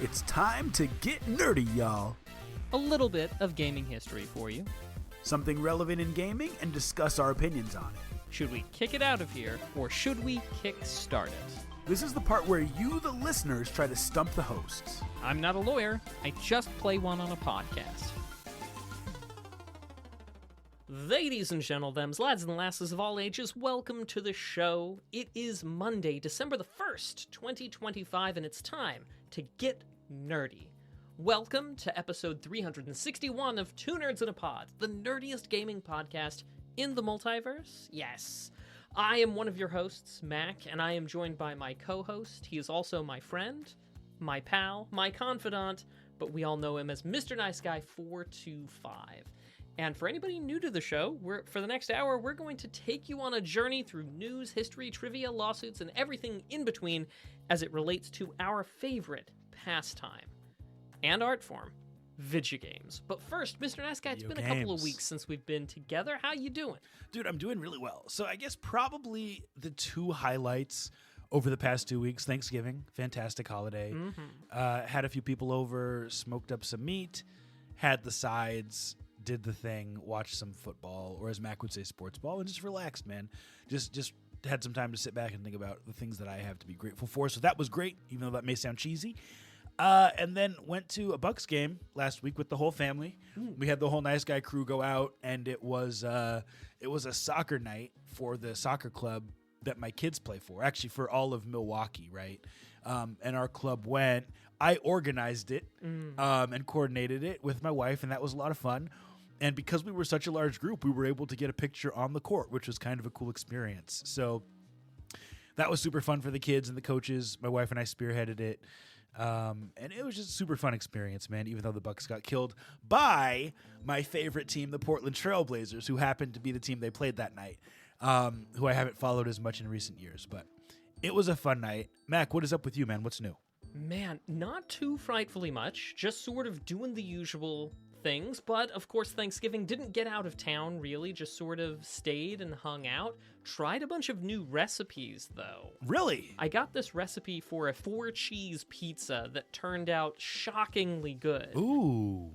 It's time to get nerdy, y'all. A little bit of gaming history for you. Something relevant in gaming and discuss our opinions on it. Should we kick it out of here, or should we kick-start it? This is the part where you, the listeners, try to stump the hosts. I'm not a lawyer. I just play one on a podcast. Ladies and gentlemen, lads and lasses of all ages, welcome to the show. It is Monday, December the 1st, 2025, and it's time to get nerdy. Welcome to episode 361 of Two Nerds in a Pod, the nerdiest gaming podcast in the multiverse. Yes, I am one of your hosts, Mac, and I am joined by my co-host. He is also my friend, my pal, my confidant, but we all know him as Mr. Nice Guy 425. And for anybody new to the show, for the next hour, we're going to take you on a journey through news, history, trivia, lawsuits, and everything in between as it relates to our favorite pastime and art form, video games. But first, Mr. Nice Guy, it's been a couple of weeks since we've been together. How you doing? Dude, I'm doing really well. So I guess probably the two highlights over the past 2 weeks: Thanksgiving, fantastic holiday. Had a few people over, smoked up some meat, had the sides, did the thing, watched some football, or as Mac would say, sports ball, and just relaxed, man. Just had some time to sit back and think about the things that I have to be grateful for. So that was great, even though that may sound cheesy. And then went to a Bucks game last week with the whole family. We had the whole Nice Guy crew go out, and it was a soccer night for the soccer club that my kids play for, actually for all of Milwaukee, right? And our club went. I organized it and coordinated it with my wife, and that was a lot of fun. And because we were such a large group, we were able to get a picture on the court, which was kind of a cool experience. So that was super fun for the kids and the coaches. My wife and I spearheaded it. And it was just a super fun experience, man, even though the Bucks got killed by my favorite team, the Portland Trail Blazers, who happened to be the team they played that night, who I haven't followed as much in recent years. But it was a fun night. Mac, what is up with you, man? What's new? Man, not too frightfully much, just sort of doing the usual things, but of course Thanksgiving didn't get out of town really, just sort of stayed and hung out. Tried a bunch of new recipes though. Really? I got this recipe for a 4-cheese pizza that turned out shockingly good. Ooh.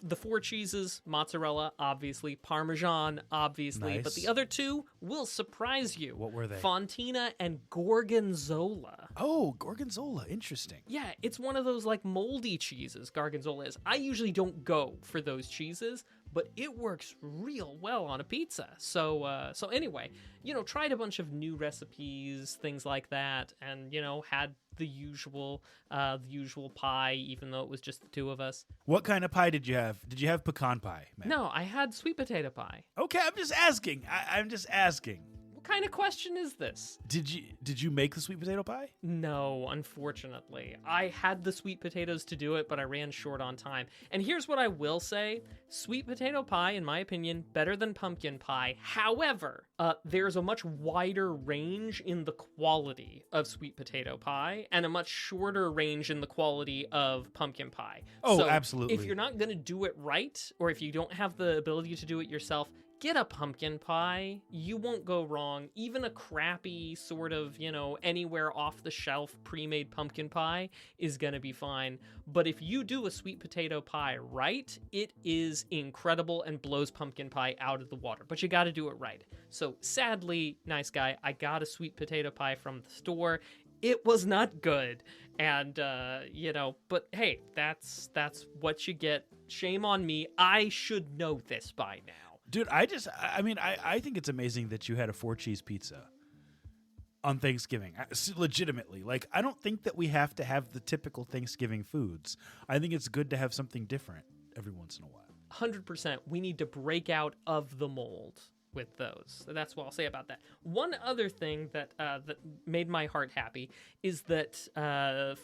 The 4 cheeses, mozzarella, obviously, Parmesan, obviously, Nice. but the other two will surprise you. What were they? Fontina and Gorgonzola. Oh, Gorgonzola. Interesting. Yeah, it's one of those like moldy cheeses, Gorgonzola is. I usually don't go for those cheeses, but it works real well on a pizza. So anyway, tried a bunch of new recipes, things like that, and had the usual pie, even though it was just the two of us. What kind of pie did you have? Did you have pecan pie, man? No, I had sweet potato pie. Okay, I'm just asking. I'm just asking. What kind of question is this? Did you make the sweet potato pie? No, unfortunately. I had the sweet potatoes to do it, but I ran short on time. And here's what I will say. Sweet potato pie, in my opinion, better than pumpkin pie. However, there's a much wider range in the quality of sweet potato pie and a much shorter range in the quality of pumpkin pie. Oh, so absolutely. If you're not going to do it right, or if you don't have the ability to do it yourself, get a pumpkin pie. You won't go wrong. Even a crappy sort of, anywhere off the shelf pre-made pumpkin pie is going to be fine. But if you do a sweet potato pie right, it is incredible and blows pumpkin pie out of the water. But you got to do it right. So sadly, Nice Guy, I got a sweet potato pie from the store. It was not good. And, but hey, that's what you get. Shame on me. I should know this by now. Dude, I think it's amazing that you had a 4-cheese pizza on Thanksgiving. Legitimately. Like, I don't think that we have to have the typical Thanksgiving foods. I think it's good to have something different every once in a while. 100%. We need to break out of the mold with those. So that's what I'll say about that. One other thing that made my heart happy is that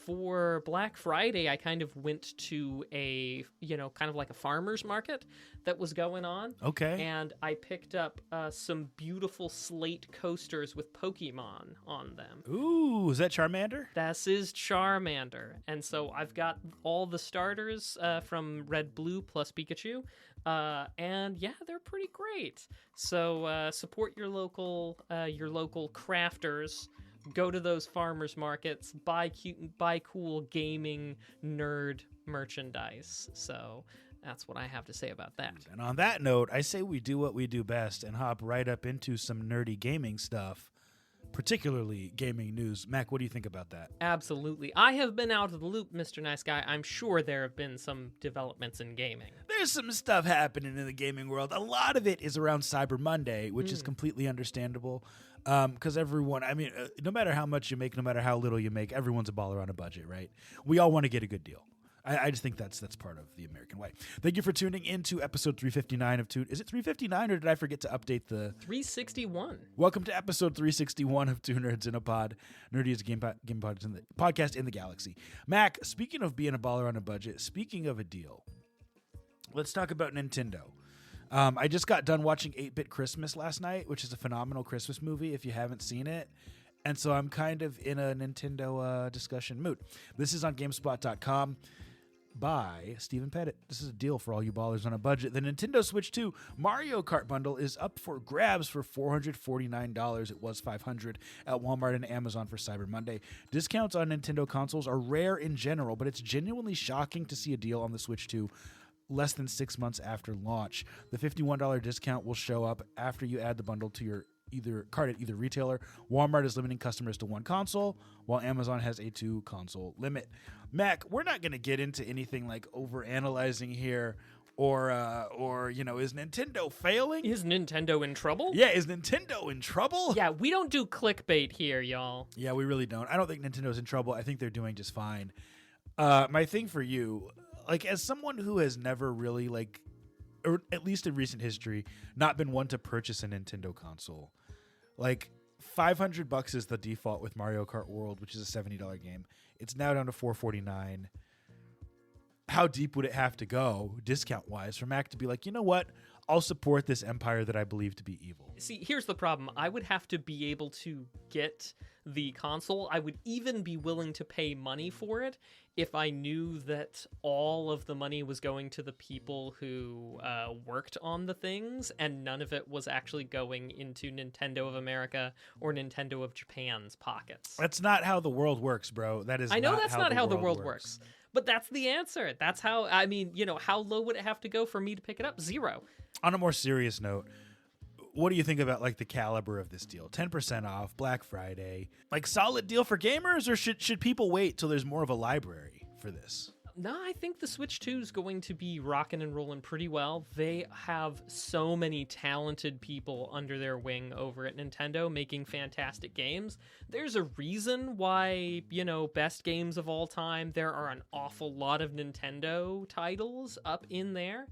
for Black Friday, I kind of went to a, kind of like a farmer's market that was going on. Okay. And I picked up some beautiful slate coasters with Pokemon on them. Ooh, is that Charmander? This is Charmander. And so I've got all the starters from Red, Blue plus Pikachu. And yeah, they're pretty great. So support your local crafters Go to those farmers markets, buy cool gaming nerd merchandise. So that's what I have to say about that. And on that note, I say we do what we do best and hop right up into some nerdy gaming stuff, particularly gaming news. Mac, what do you think about that? Absolutely. I have been out of the loop, Mr. Nice Guy. I'm sure there have been some developments in gaming. There's some stuff happening in the gaming world. A lot of it is around Cyber Monday, which is completely understandable. Because everyone, no matter how much you make, no matter how little you make, everyone's a baller on a budget, right? We all want to get a good deal. I just think that's part of the American way. Thank you for tuning in to episode 359 of Is it 359 or did I forget to update the 361? Welcome to episode 361 of Two Nerds in a Pod. Nerdiest game podcast in the galaxy. Mac, speaking of being a baller on a budget, speaking of a deal, let's talk about Nintendo. I just got done watching 8-Bit Christmas last night, which is a phenomenal Christmas movie if you haven't seen it. And so I'm kind of in a Nintendo discussion mood. This is on GameSpot.com by Stephen Pettit. This is a deal for all you ballers on a budget. The Nintendo Switch 2 Mario Kart bundle is up for grabs for $449. It was $500 at Walmart and Amazon for Cyber Monday. Discounts on Nintendo consoles are rare in general, but it's genuinely shocking to see a deal on the Switch 2 less than 6 months after launch. The $51 discount will show up after you add the bundle to your cart at either retailer. Walmart is limiting customers to one console, while Amazon has a 2-console limit. Mac, we're not going to get into anything like over-analyzing here or is Nintendo failing? Is Nintendo in trouble? Yeah, is Nintendo in trouble? Yeah, we don't do clickbait here, y'all. Yeah, we really don't. I don't think Nintendo's in trouble. I think they're doing just fine. My thing for you, as someone who has never really, or at least in recent history, not been one to purchase a Nintendo console, $500 is the default with Mario Kart World, which is a $70 game. It's now down to $449. How deep would it have to go, discount-wise, for Mac to be like, you know what? I'll support this empire that I believe to be evil. See, here's the problem. I would have to be able to get the console. I would even be willing to pay money for it if I knew that all of the money was going to the people who worked on the things and none of it was actually going into Nintendo of America or Nintendo of Japan's pockets. That's not how the world works, bro. I know that's not how the world works. But that's the answer. That's how, how low would it have to go for me to pick it up? 0. On a more serious note, what do you think about the caliber of this deal? 10% off, Black Friday. Solid deal for gamers, or should people wait till there's more of a library for this? No, I think the Switch 2 is going to be rocking and rolling pretty well. They have so many talented people under their wing over at Nintendo making fantastic games. There's a reason why, best games of all time, there are an awful lot of Nintendo titles up in there.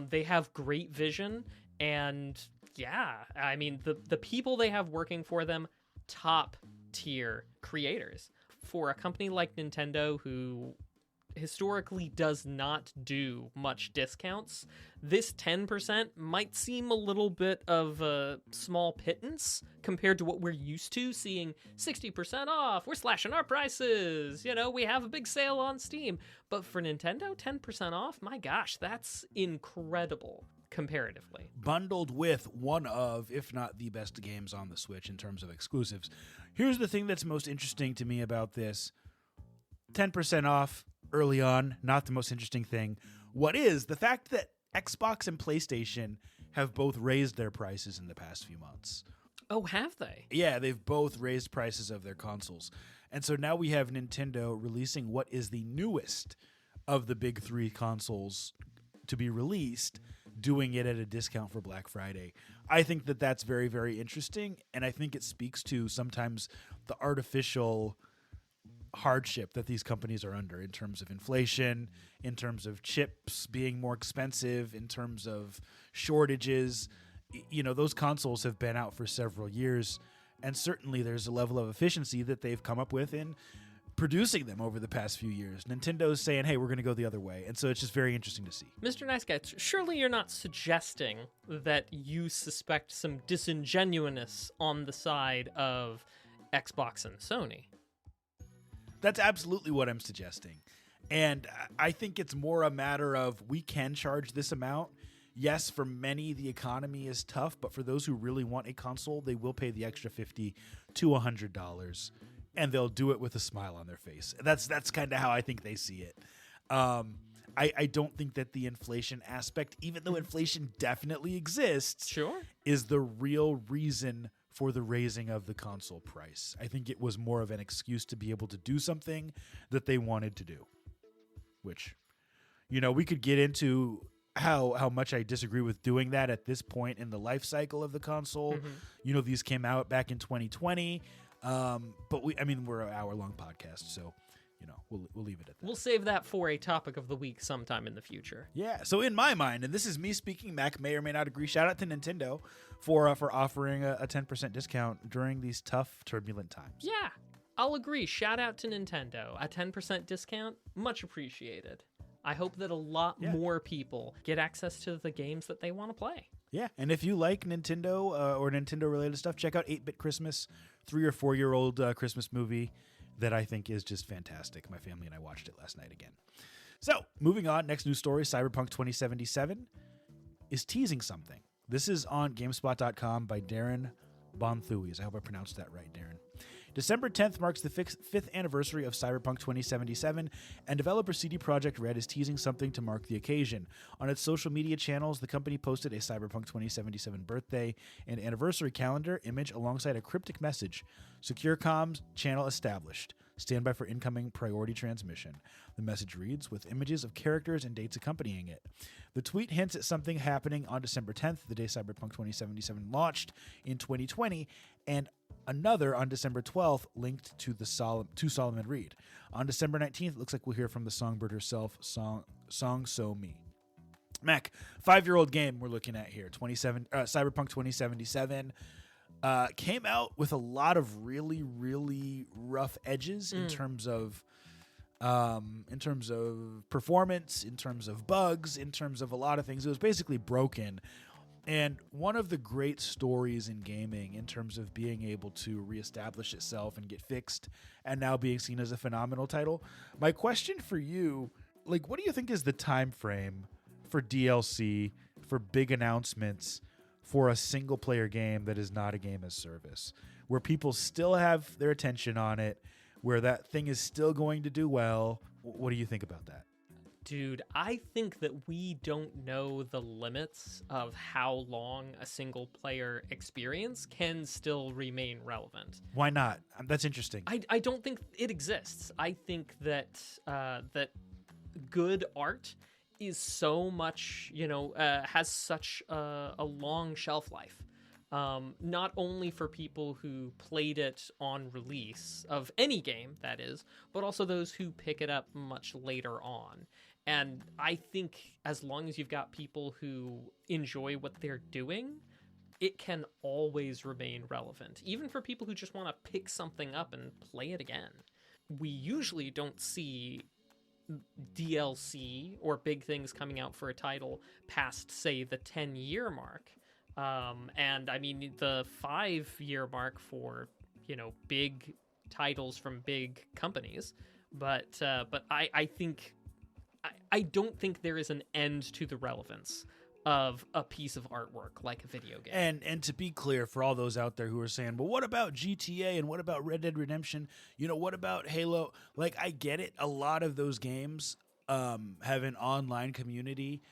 They have great vision, and yeah, the people they have working for them, top tier creators. For a company like Nintendo, who historically does not do much discounts, this 10% might seem a little bit of a small pittance compared to what we're used to seeing. 60% off, we're slashing our prices, we have a big sale on Steam. But for Nintendo, 10% off, my gosh, that's incredible comparatively. Bundled with one of, if not the best games on the Switch in terms of exclusives. Here's the thing that's most interesting to me about this. 10% off early on, not the most interesting thing. What is the fact that Xbox and PlayStation have both raised their prices in the past few months. Oh, have they? Yeah, they've both raised prices of their consoles. And so now we have Nintendo releasing what is the newest of the big three consoles to be released, doing it at a discount for Black Friday. I think that that's very, very interesting, and I think it speaks to sometimes the artificial hardship that these companies are under in terms of inflation, in terms of chips being more expensive, in terms of shortages. You know, those consoles have been out for several years, and certainly there's a level of efficiency that they've come up with in producing them over the past few years. Nintendo's saying, hey, we're going to go the other way. And so it's just very interesting to see. Mr. Nice Guy, surely you're not suggesting that you suspect some disingenuousness on the side of Xbox and Sony? That's absolutely what I'm suggesting. And I think it's more a matter of we can charge this amount. yes, for many, the economy is tough, but for those who really want a console, they will pay the extra $50 to $100, and they'll do it with a smile on their face. That's kind of how I think they see it. I don't think that the inflation aspect, even though inflation definitely exists, Sure. is the real reason for the raising of the console price. I think it was more of an excuse to be able to do something that they wanted to do, which, we could get into how much I disagree with doing that at this point in the life cycle of the console. These came out back in 2020, but we're an hour-long podcast, so we'll leave it at that. We'll save that for a topic of the week sometime in the future. Yeah. So in my mind, and this is me speaking, Mac may or may not agree. Shout out to Nintendo for offering a 10% discount during these tough, turbulent times. Yeah, I'll agree. Shout out to Nintendo. A 10% discount, much appreciated. I hope that a lot more people get access to the games that they want to play. Yeah, and if you like Nintendo or Nintendo-related stuff, check out 8-Bit Christmas, 3 or 4-year-old Christmas movie that I think is just fantastic. My family and I watched it last night again. So, moving on, next news story, Cyberpunk 2077 is teasing something. This is on GameSpot.com by Darren Bonthuys. I hope I pronounced that right, Darren. December 10th marks the fifth anniversary of Cyberpunk 2077, and developer CD Projekt Red is teasing something to mark the occasion. On its social media channels, the company posted a Cyberpunk 2077 birthday and anniversary calendar image alongside a cryptic message. Secure comms channel established. Stand by for incoming priority transmission. The message reads, with images of characters and dates accompanying it. The tweet hints at something happening on December 10th, the day Cyberpunk 2077 launched in 2020, and another on December 12th linked to Solomon Reed. On December 19th, it looks like we'll hear from the songbird herself, Song So Mi. Mac, 5-year-old game we're looking at here, Cyberpunk 2077. Came out with a lot of really, really rough edges in terms of performance, in terms of bugs, in terms of a lot of things. It was basically broken. And one of the great stories in gaming in terms of being able to reestablish itself and get fixed and now being seen as a phenomenal title. My question for you, what do you think is the time frame for DLC, for big announcements, for a single-player game that is not a game as service, where people still have their attention on it, where that thing is still going to do well? What do you think about that? Dude, I think that we don't know the limits of how long a single-player experience can still remain relevant. Why not? That's interesting. I don't think it exists. I think that that good art is so much, has such a long shelf life. Not only for people who played it on release of any game, that is, but also those who pick it up much later on. And I think as long as you've got people who enjoy what they're doing, it can always remain relevant, even for people who just want to pick something up and play it again. We usually don't see DLC or big things coming out for a title past, say, the 10-year mark. And I mean, the 5-year mark for, big titles from big companies. But I think... I don't think there is an end to the relevance of a piece of artwork like a video game. And to be clear, for all those out there who are saying, well, what about GTA and what about Red Dead Redemption? What about Halo? I get it. A lot of those games have an online community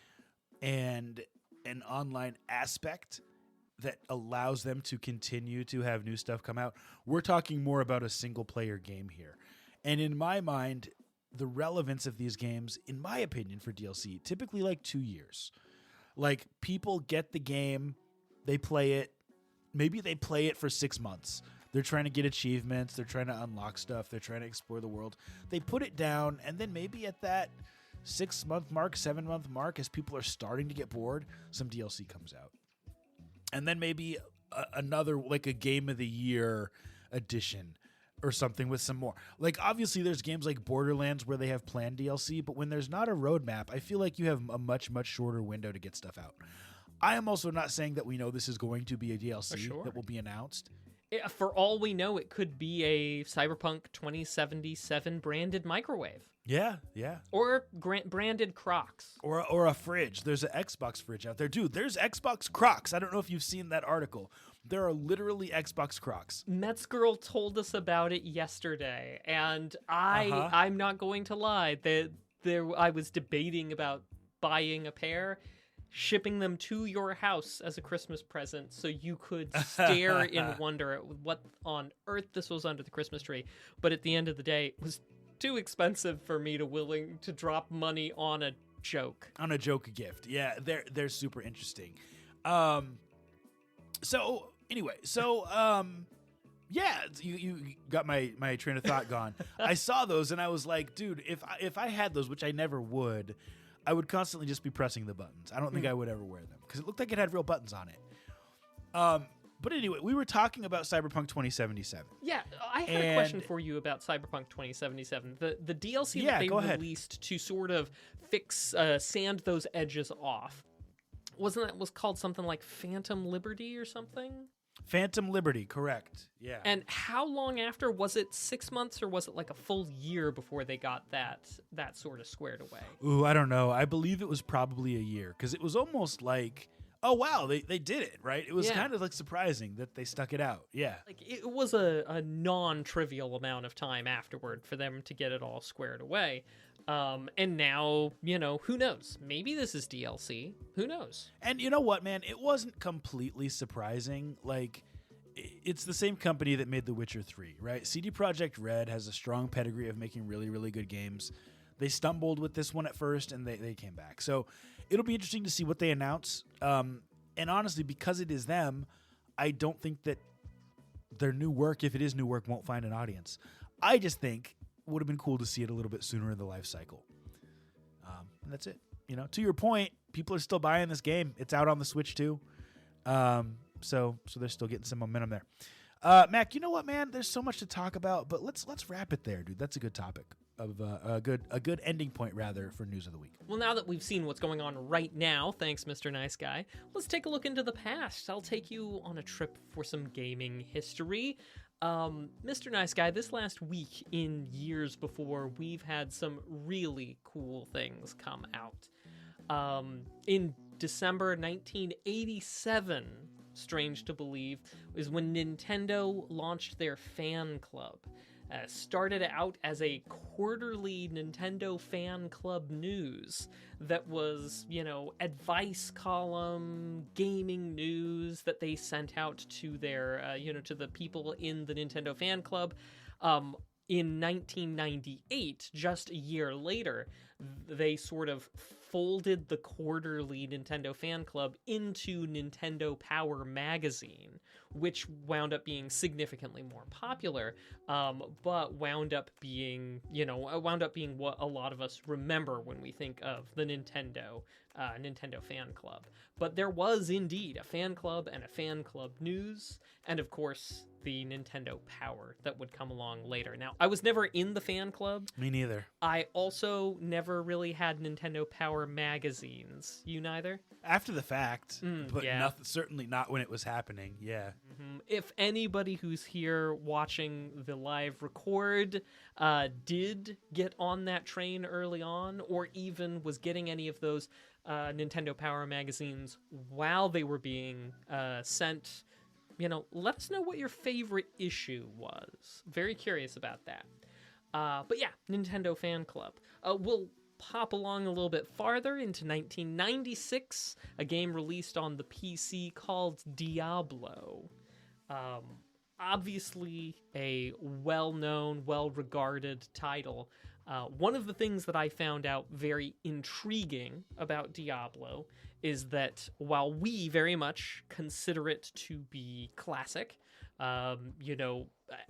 and an online aspect that allows them to continue to have new stuff come out. We're talking more about a single-player game here. And in my mind, the relevance of these games, in my opinion, for DLC, typically 2 years. People get the game, they play it, maybe they play it for 6 months. They're trying to get achievements, they're trying to unlock stuff, they're trying to explore the world. They put it down, and then maybe at that 6-month mark, 7-month mark, as people are starting to get bored, some DLC comes out. And then maybe another, a Game of the Year edition or something with some more. Obviously, there's games like Borderlands where they have planned DLC, but when there's not a roadmap, I feel like you have a much, much shorter window to get stuff out. I am also not saying that we know this is going to be a DLC that will be announced. For all we know, it could be a Cyberpunk 2077 branded microwave. Yeah, yeah. Or branded Crocs. Or a fridge. There's an Xbox fridge out there. Dude, there's Xbox Crocs. I don't know if you've seen that article. There are literally Xbox Crocs. Mets Girl told us about it yesterday, and I'm not going to lie. I was debating about buying a pair, shipping them to your house as a Christmas present so you could stare in wonder at what on earth this was under the Christmas tree. But at the end of the day, it was too expensive for me to willing to drop money on a joke. On a joke gift. Yeah, they're super interesting. So anyway, yeah, you got my train of thought gone. I saw those and I was like, dude, if I had those, which I never would, I would constantly just be pressing the buttons. I don't think I would ever wear them because it looked like it had real buttons on it. But anyway, we were talking about Cyberpunk 2077. Yeah, I had a question for you about Cyberpunk 2077. The DLC that they released to sort of fix, sand those edges off. Was called something like Phantom Liberty or something? Phantom Liberty, correct. Yeah. And how long after? Was it 6 months or was it like a full year before they got that sort of squared away? Ooh, I don't know. I believe it was probably a year because it was almost like, oh wow, they did it, right? It was kind of like surprising that they stuck it out. Yeah. Like it was a non-trivial amount of time afterward for them to get it all squared away. And now, who knows? Maybe this is DLC. Who knows? And you know what, man? It wasn't completely surprising. Like, it's the same company that made The Witcher 3, right? CD Projekt Red has a strong pedigree of making really, really good games. They stumbled with this one at first, and they came back. So it'll be interesting to see what they announce. And honestly, because it is them, I don't think that their new work, if it is new work, won't find an audience. I just think would have been cool to see it a little bit sooner in the life cycle. And that's it. To your point, people are still buying this game. It's out on the Switch too. So they're still getting some momentum there. Mac, you know what, man? There's so much to talk about, but let's wrap it there, dude. That's a good topic of a good ending point rather for news of the week. Well, now that we've seen what's going on right now, thanks, Mr. Nice Guy, let's take a look into the past. I'll take you on a trip for some gaming history. Mr. Nice Guy, this last week in Years Before, we've had some really cool things come out. In December 1987, strange to believe, is when Nintendo launched their fan club. Started out as a quarterly Nintendo fan club news that was, advice column, gaming news that they sent out to their, to the people in the Nintendo fan club. In 1998, just a year later, they sort of folded the quarterly Nintendo fan club into Nintendo Power magazine, which wound up being significantly more popular, but wound up being what a lot of us remember when we think of the Nintendo fan club. But there was indeed a fan club and a fan club news, and of course the Nintendo Power that would come along later. Now, I was never in the fan club. Me neither. I also never really had Nintendo Power magazines. You neither? After the fact, but certainly not when it was happening. Yeah. Mm-hmm. If anybody who's here watching the live record did get on that train early on, or even was getting any of those Nintendo Power magazines while they were being sent, let us know what your favorite issue was. Very curious about that. But yeah, Nintendo Fan Club. We'll pop along a little bit farther into 1996, a game released on the PC called Diablo. Obviously a well-known, well-regarded title. One of the things that I found out very intriguing about Diablo is that while we very much consider it to be classic,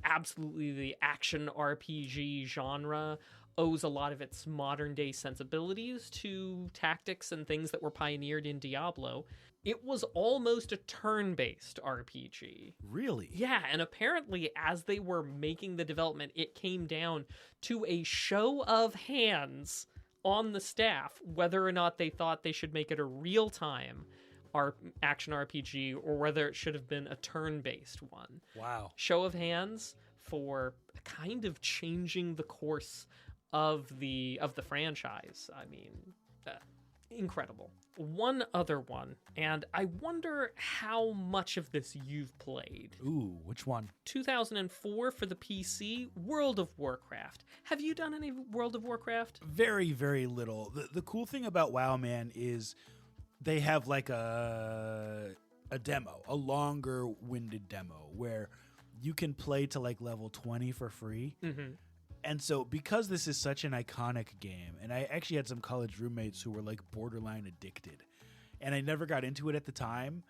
absolutely the action RPG genre owes a lot of its modern day sensibilities to tactics and things that were pioneered in Diablo. It was almost a turn-based RPG. Really? Yeah, and apparently as they were making the development, it came down to a show of hands on the staff whether or not they thought they should make it a real-time action RPG or whether it should have been a turn-based one. Wow. Show of hands for kind of changing the course of the franchise. I mean, incredible. One other one, and I wonder how much of this you've played. Ooh, which one? 2004 for the PC, World of Warcraft. Have you done any World of Warcraft? Very, very little. The cool thing about WoW, man, is they have like a demo, a longer winded demo where you can play to like level 20 for free. Mm-hmm. And so because this is such an iconic game, and I actually had some college roommates who were like borderline addicted, and I never got into it at the time.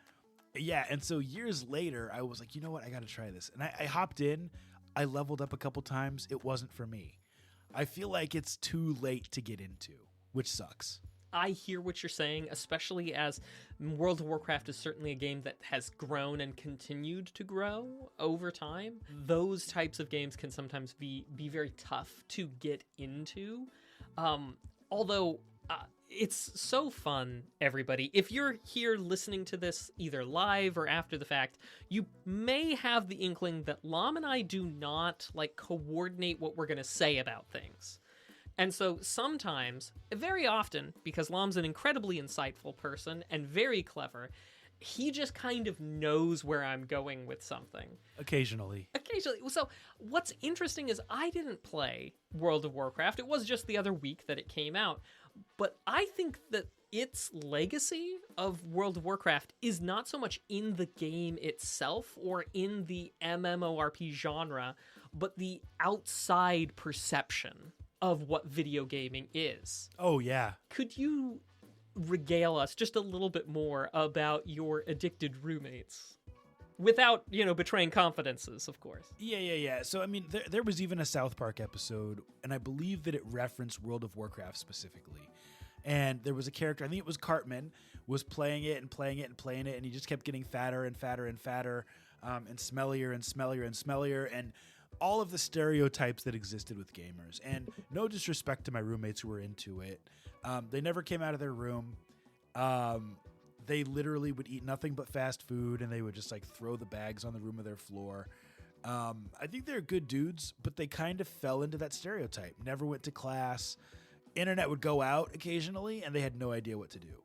Yeah, and so years later, I was like, you know what? I got to try this. And I hopped in. I leveled up a couple times. It wasn't for me. I feel like it's too late to get into, which sucks. I hear what you're saying, especially as World of Warcraft is certainly a game that has grown and continued to grow over time. Those types of games can sometimes be very tough to get into. Although it's so fun, everybody. If you're here listening to this either live or after the fact, you may have the inkling that Lam and I do not like coordinate what we're going to say about things. And so sometimes, very often, because Lam's an incredibly insightful person and very clever, he just kind of knows where I'm going with something. Occasionally. So what's interesting is I didn't play World of Warcraft. It was just the other week that it came out. But I think that its legacy of World of Warcraft is not so much in the game itself or in the MMORPG genre, but the outside perception of what video gaming is. Oh, yeah. Could you regale us just a little bit more about your addicted roommates? Without, betraying confidences, of course. Yeah. So, I mean, there was even a South Park episode, and I believe that it referenced World of Warcraft specifically. And there was a character, I think it was Cartman, was playing it, and he just kept getting fatter and fatter and fatter, and smellier and smellier and smellier, and all of the stereotypes that existed with gamers. And no disrespect to my roommates who were into it. They never came out of their room. They literally would eat nothing but fast food, and they would just like throw the bags on the room of their floor. I think they're good dudes, but they kind of fell into that stereotype. Never went to class. Internet would go out occasionally, and they had no idea what to do.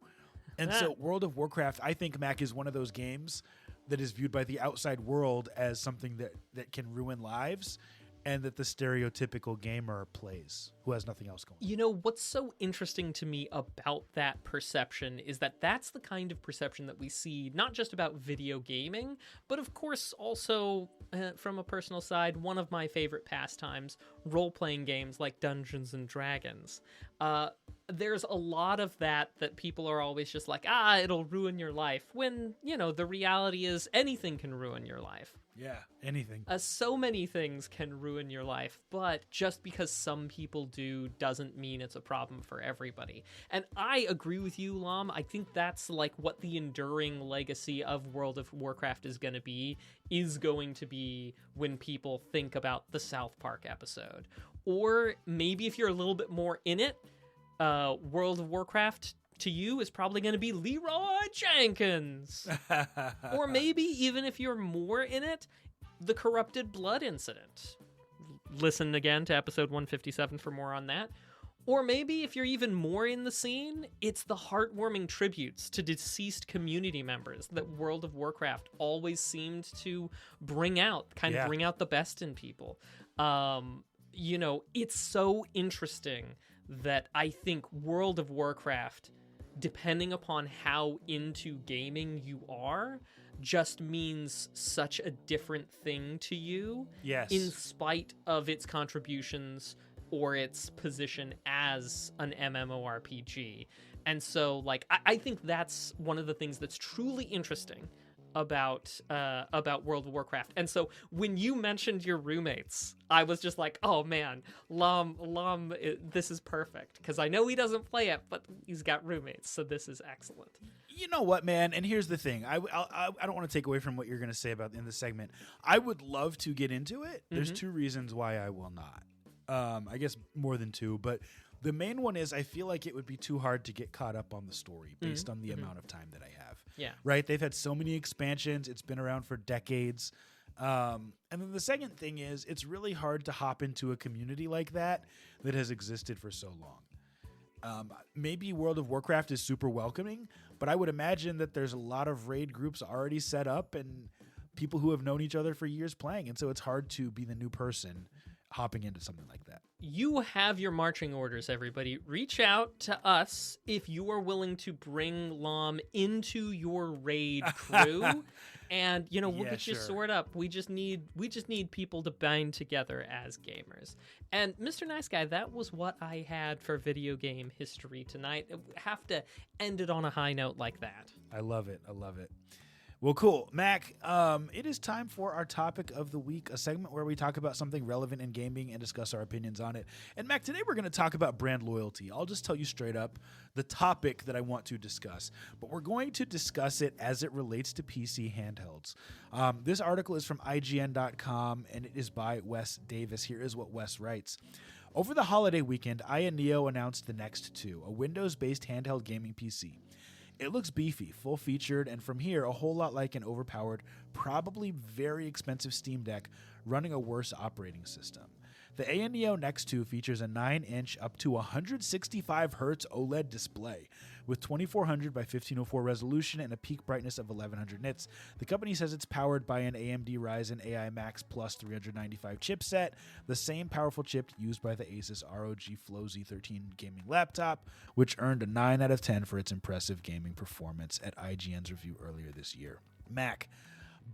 And so World of Warcraft, I think, Mac, is one of those games that is viewed by the outside world as something that can ruin lives, and that the stereotypical gamer plays who has nothing else going on. What's so interesting to me about that perception is that that's the kind of perception that we see not just about video gaming, but of course also from a personal side, one of my favorite pastimes, role-playing games like Dungeons and Dragons. There's a lot of that people are always just like, it'll ruin your life, when, the reality is anything can ruin your life. Yeah, anything. So many things can ruin your life, but just because some people do doesn't mean it's a problem for everybody. And I agree with you, Lam. I think that's like what the enduring legacy of World of Warcraft is going to be when people think about the South Park episode. Or maybe if you're a little bit more in it, World of Warcraft to you is probably going to be Leroy Jenkins. Or maybe even if you're more in it, the Corrupted Blood incident. Listen again to episode 157 for more on that. Or maybe if you're even more in the scene, it's the heartwarming tributes to deceased community members that World of Warcraft always seemed to bring out the best in people. It's so interesting that I think World of Warcraft, depending upon how into gaming you are, just means such a different thing to you. Yes. In spite of its contributions or its position as an MMORPG. And so, I think that's one of the things that's truly interesting about World of Warcraft. And so when you mentioned your roommates, I was just like, oh man, Lam, this is perfect, because I know he doesn't play it, but he's got roommates, so this is excellent. You know what, man? And here's the thing. I don't want to take away from what you're going to say about in the segment. I would love to get into it. There's two reasons why I will not. I guess more than two, but the main one is I feel like it would be too hard to get caught up on the story based on the amount of time that I have. Yeah. Right? They've had so many expansions. It's been around for decades. And then the second thing is it's really hard to hop into a community like that has existed for so long. Maybe World of Warcraft is super welcoming, but I would imagine that there's a lot of raid groups already set up and people who have known each other for years playing. And so it's hard to be the new person hopping into something like that. You have your marching orders, everybody. Reach out to us if you are willing to bring Lom into your raid crew. And, we'll get you sorted up. We just need people to bind together as gamers. And Mr. Nice Guy, that was what I had for video game history tonight. Have to end it on a high note like that. I love it. Well, cool. Mac, it is time for our topic of the week, a segment where we talk about something relevant in gaming and discuss our opinions on it. And Mac, today we're going to talk about brand loyalty. I'll just tell you straight up the topic that I want to discuss, but we're going to discuss it as it relates to PC handhelds. This article is from IGN.com, and it is by Wes Davis. Here is what Wes writes. Over the holiday weekend, Neo announced the Next 2, a Windows-based handheld gaming PC. It looks beefy, full-featured, and from here, a whole lot like an overpowered, probably very expensive Steam Deck running a worse operating system. The Neo Next 2 features a 9-inch up to 165 Hz OLED display with 2400 by 1504 resolution and a peak brightness of 1100 nits. The company says it's powered by an AMD Ryzen AI Max Plus 395 chipset, the same powerful chip used by the Asus ROG Flow Z13 gaming laptop, which earned a 9 out of 10 for its impressive gaming performance at IGN's review earlier this year. Mac,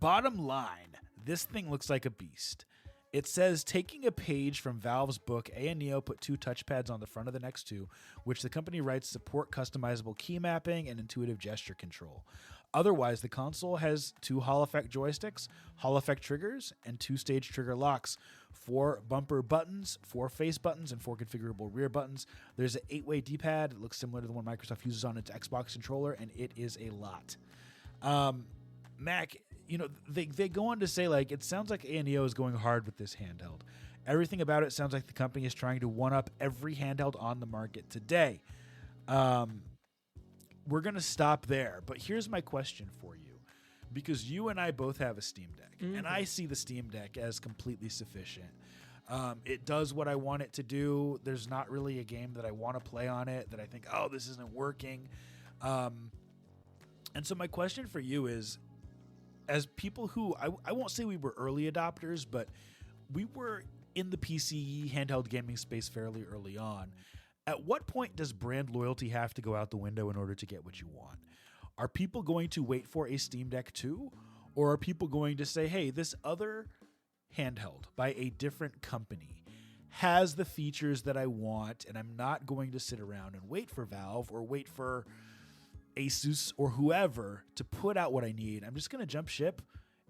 bottom line, this thing looks like a beast. It says, taking a page from Valve's book, Neo put 2 touchpads on the front of the Next 2, which the company writes support customizable key mapping and intuitive gesture control. Otherwise, the console has 2 Hall Effect joysticks, Hall Effect triggers, and 2-stage trigger locks, 4 bumper buttons, 4 face buttons, and 4 configurable rear buttons. There's an 8-way D-pad. It looks similar to the one Microsoft uses on its Xbox controller, and it is a lot. Mac, they go on to say, it sounds like Neo is going hard with this handheld. Everything about it sounds like the company is trying to one-up every handheld on the market today. We're going to stop there, but here's my question for you. Because you and I both have a Steam Deck, and I see the Steam Deck as completely sufficient. It does what I want it to do. There's not really a game that I want to play on it that I think, this isn't working. And so my question for you is, as people who, I won't say we were early adopters, but we were in the PC handheld gaming space fairly early on. At what point does brand loyalty have to go out the window in order to get what you want? Are people going to wait for a Steam Deck 2? Or are people going to say, hey, this other handheld by a different company has the features that I want, and I'm not going to sit around and wait for Valve or wait for Asus or whoever to put out what I need. I'm just going to jump ship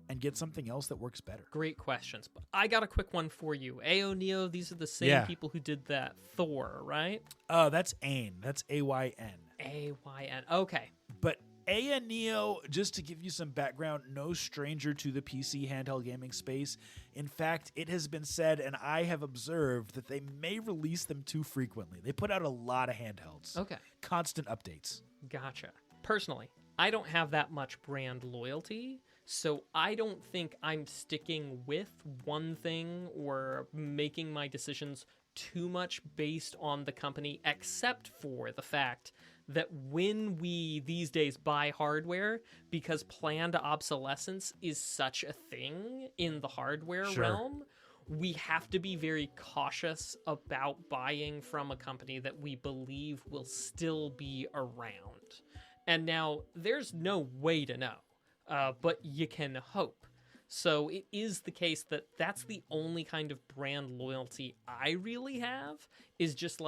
and get something else that works better. Great questions. But I got a quick one for you. Neo, these are the same people who did that Thor, right? That's AYN. That's AYN. AYN. Okay. But Neo, just to give you some background, no stranger to the PC handheld gaming space. In fact, it has been said, and I have observed, that they may release them too frequently. They put out a lot of handhelds. Okay. Constant updates. Gotcha. Personally, I don't have that much brand loyalty, so I don't think I'm sticking with one thing or making my decisions too much based on the company, except for the fact that when we these days buy hardware, because planned obsolescence is such a thing in the hardware realm, we have to be very cautious about buying from a company that we believe will still be around. And now, there's no way to know, but you can hope. So it is the case that that's the only kind of brand loyalty I really have, is just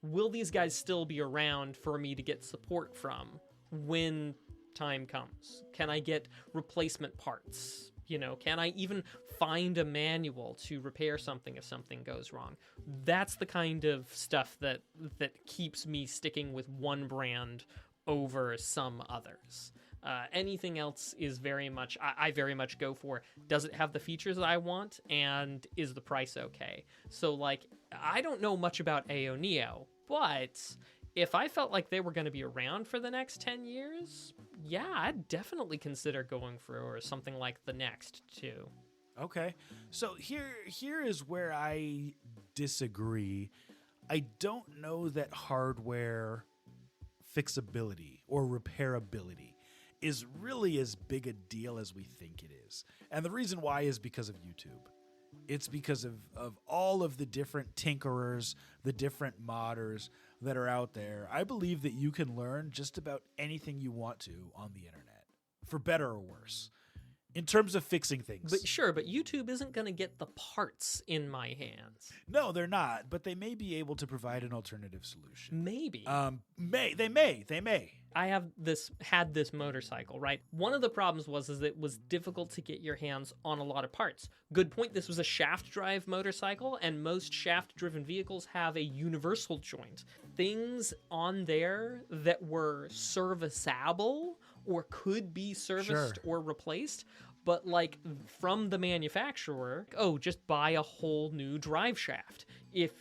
will these guys still be around for me to get support from when time comes? Can I get replacement parts? Can I even find a manual to repair something if something goes wrong? That's the kind of stuff that keeps me sticking with one brand over some others. Anything else is very much, I very much go for, does it have the features that I want, and is the price okay? So, I don't know much about Neo, but if I felt like they were going to be around for the next 10 years, yeah, I'd definitely consider going for something like the Next 2. Okay. So here is where I disagree. I don't know that hardware fixability or repairability is really as big a deal as we think it is. And the reason why is because of YouTube. It's because of all of the different tinkerers, the different modders that are out there. I believe that you can learn just about anything you want to on the internet, for better or worse, in terms of fixing things. But YouTube isn't going to get the parts in my hands. No, they're not, but they may be able to provide an alternative solution. Maybe. They may. I had this motorcycle, right? One of the problems was it was difficult to get your hands on a lot of parts. Good point. This was a shaft drive motorcycle, and most shaft driven vehicles have a universal joint. Things on there that were serviceable or could be serviced or replaced, but like from the manufacturer, just buy a whole new drive shaft if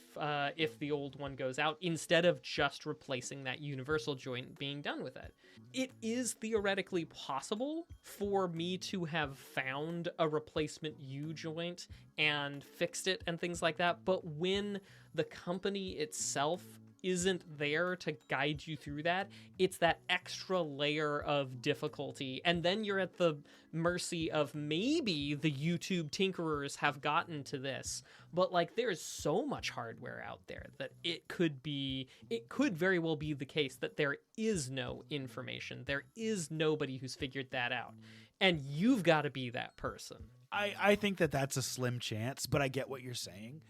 the old one goes out, instead of just replacing that universal joint being done with it. It is theoretically possible for me to have found a replacement U-joint and fixed it and things like that, but when the company itself isn't there to guide you through that, it's that extra layer of difficulty, and then you're at the mercy of maybe the YouTube tinkerers have gotten to this, but like there's so much hardware out there that it could very well be the case that there is no information, there is nobody who's figured that out, and you've got to be that person. I think that that's a slim chance, but I get what you're saying.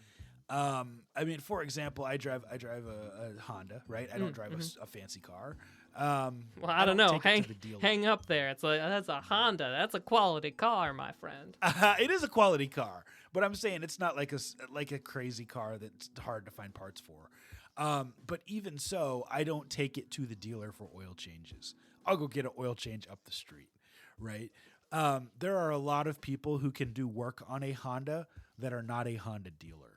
I mean, for example, I drive a Honda, right? I don't drive a fancy car. Well, I don't know. Hang up there. That's a Honda. That's a quality car, my friend. It is a quality car, but I'm saying it's not like a crazy car that's hard to find parts for. But even so, I don't take it to the dealer for oil changes. I'll go get an oil change up the street, right? There are a lot of people who can do work on a Honda that are not a Honda dealer.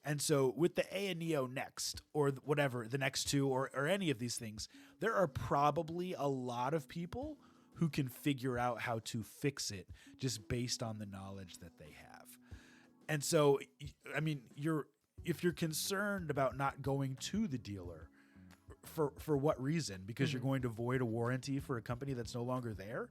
And so with the A&EO Next, or whatever, the Next 2, or any of these things, there are probably a lot of people who can figure out how to fix it just based on the knowledge that they have. And so, I mean, if you're concerned about not going to the dealer, for what reason? Because you're going to void a warranty for a company that's no longer there?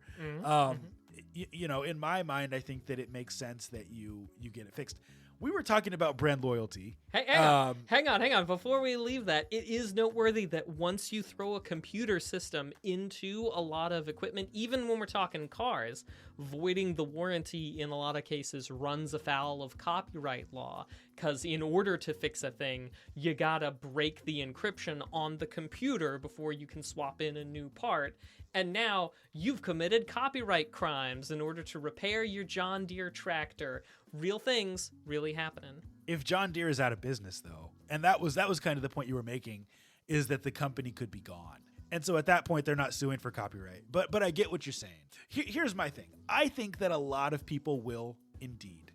In my mind, I think that it makes sense that you get it fixed. We were talking about brand loyalty. Hang on. Before we leave that, it is noteworthy that once you throw a computer system into a lot of equipment, even when we're talking cars, voiding the warranty in a lot of cases runs afoul of copyright law. Because in order to fix a thing, you gotta break the encryption on the computer before you can swap in a new part. And now you've committed copyright crimes in order to repair your John Deere tractor. Real things really happening. If John Deere is out of business, though, and that was kind of the point you were making, is that the company could be gone. And so at that point, they're not suing for copyright. But I get what you're saying. Here's my thing. I think that a lot of people will indeed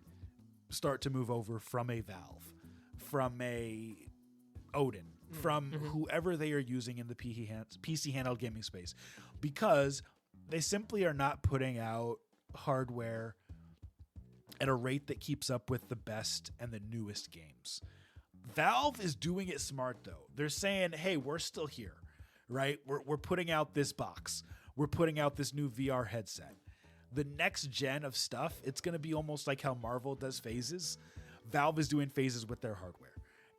start to move over from a Valve, from a Odin, from whoever they are using in the PC handheld gaming space, because they simply are not putting out hardware at a rate that keeps up with the best and the newest games. Valve is doing it smart, though. They're saying, hey, we're still here, right? We're putting out this box. We're putting out this new VR headset. The next gen of stuff, it's going to be almost like how Marvel does phases. Valve is doing phases with their hardware.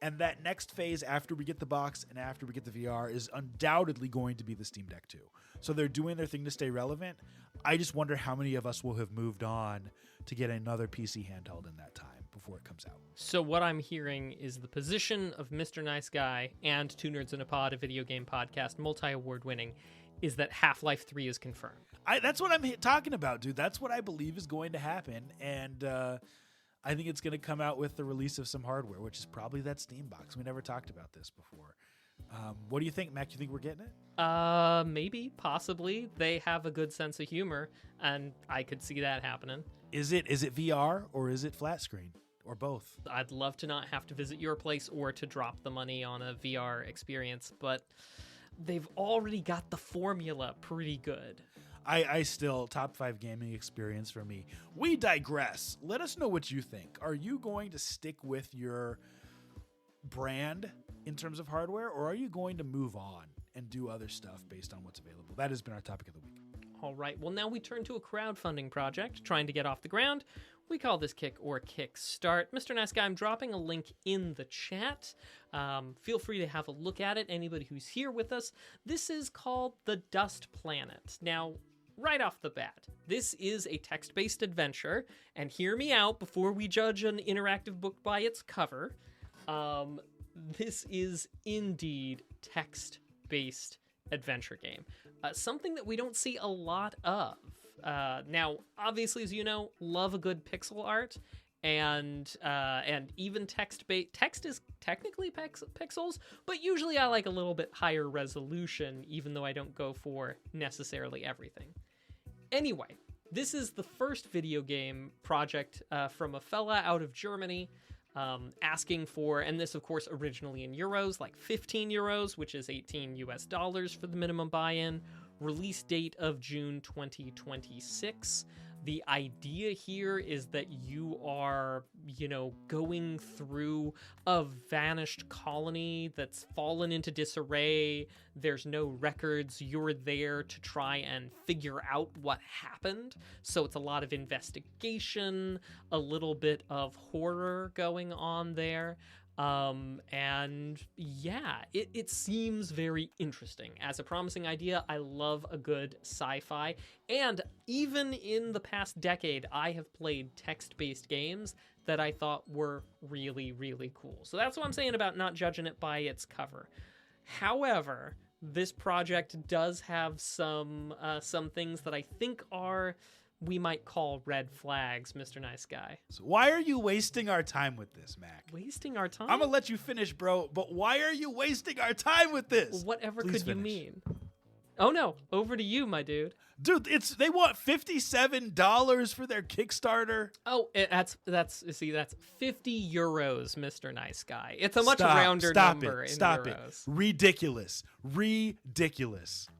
And that next phase after we get the box and after we get the VR is undoubtedly going to be the Steam Deck 2. So they're doing their thing to stay relevant. I just wonder how many of us will have moved on to get another PC handheld in that time before it comes out. So what I'm hearing is the position of Mr. Nice Guy and Two Nerds in a Pod, a video game podcast, multi-award winning, is that Half-Life 3 is confirmed. That's what I'm talking about, dude. That's what I believe is going to happen. And I think it's going to come out with the release of some hardware, which is probably that Steam box. We never talked about this before. What do you think, Mac? You think we're getting it? Maybe, possibly. They have a good sense of humor, and I could see that happening. Is it VR or is it flat screen or both? I'd love to not have to visit your place or to drop the money on a VR experience, but they've already got the formula pretty good. I still, top 5 gaming experience for me. We digress. Let us know what you think. Are you going to stick with your brand in terms of hardware, or are you going to move on and do other stuff based on what's available? That has been our topic of the week. All right, well, now we turn to a crowdfunding project trying to get off the ground. We call this Kick or Kickstart. Mr. Nice Guy, I'm dropping a link in the chat. Feel free to have a look at it, anybody who's here with us. This is called The Dust Planet. Now, right off the bat, this is a text-based adventure, and hear me out before we judge an interactive book by its cover. This is indeed text-based adventure game. Something that we don't see a lot of. Now, obviously, as you know, love a good pixel art, and even text is technically pixels, but usually I like a little bit higher resolution, even though I don't go for necessarily everything. Anyway, this is the first video game project from a fella out of Germany, asking for, and this of course originally in euros, like 15 euros, which is $18 for the minimum buy-in. Release date of June 2026. The idea here is that you are, going through a vanished colony that's fallen into disarray. There's no records. You're there to try and figure out what happened. So it's a lot of investigation, a little bit of horror going on there. And yeah, it seems very interesting. As a promising idea, I love a good sci-fi. And even in the past decade, I have played text-based games that I thought were really, really cool. So that's what I'm saying about not judging it by its cover. However, this project does have some things that I think we might call red flags, Mr. Nice Guy. So why are you wasting our time with this, Mac? Wasting our time? I'm going to let you finish, bro, but why are you wasting our time with this? Well, whatever Please could you finish. mean? Oh, no. Over to you, my dude. Dude, they want $57 for their Kickstarter. Oh, that's 50 euros, Mr. Nice Guy. It's a much rounder number in euros. Stop it. Ridiculous.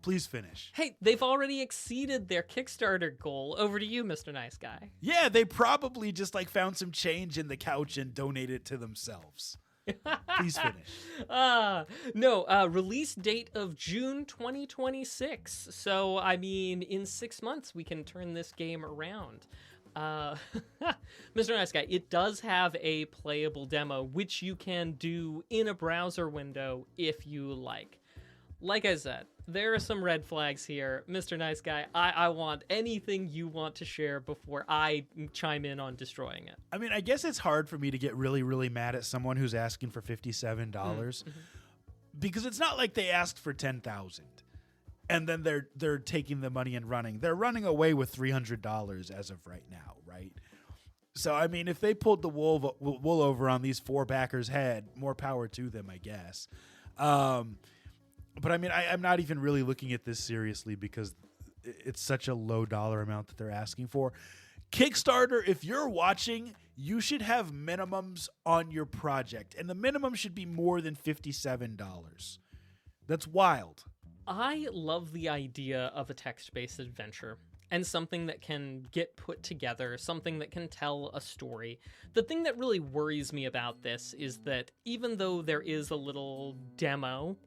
Please finish. Hey, they've already exceeded their Kickstarter goal. Over to you, Mr. Nice Guy. Yeah, they probably just found some change in the couch and donated it to themselves. Please finish. Release date of June 2026. So, I mean, in 6 months, we can turn this game around. Mr. Nice Guy, it does have a playable demo, which you can do in a browser window if you like. Like I said, there are some red flags here. Mr. Nice Guy, I want anything you want to share before I chime in on destroying it. I mean, I guess it's hard for me to get really, really mad at someone who's asking for $57 because it's not like they asked for $10,000 and then they're taking the money and running. They're running away with $300 as of right now, right? So, I mean, if they pulled the wool over on these 4 backers' head, more power to them, I guess. But I mean, I'm not even really looking at this seriously because it's such a low dollar amount that they're asking for. Kickstarter, if you're watching, you should have minimums on your project, and the minimum should be more than $57. That's wild. I love the idea of a text-based adventure and something that can get put together, something that can tell a story. The thing that really worries me about this is that even though there is a little demo,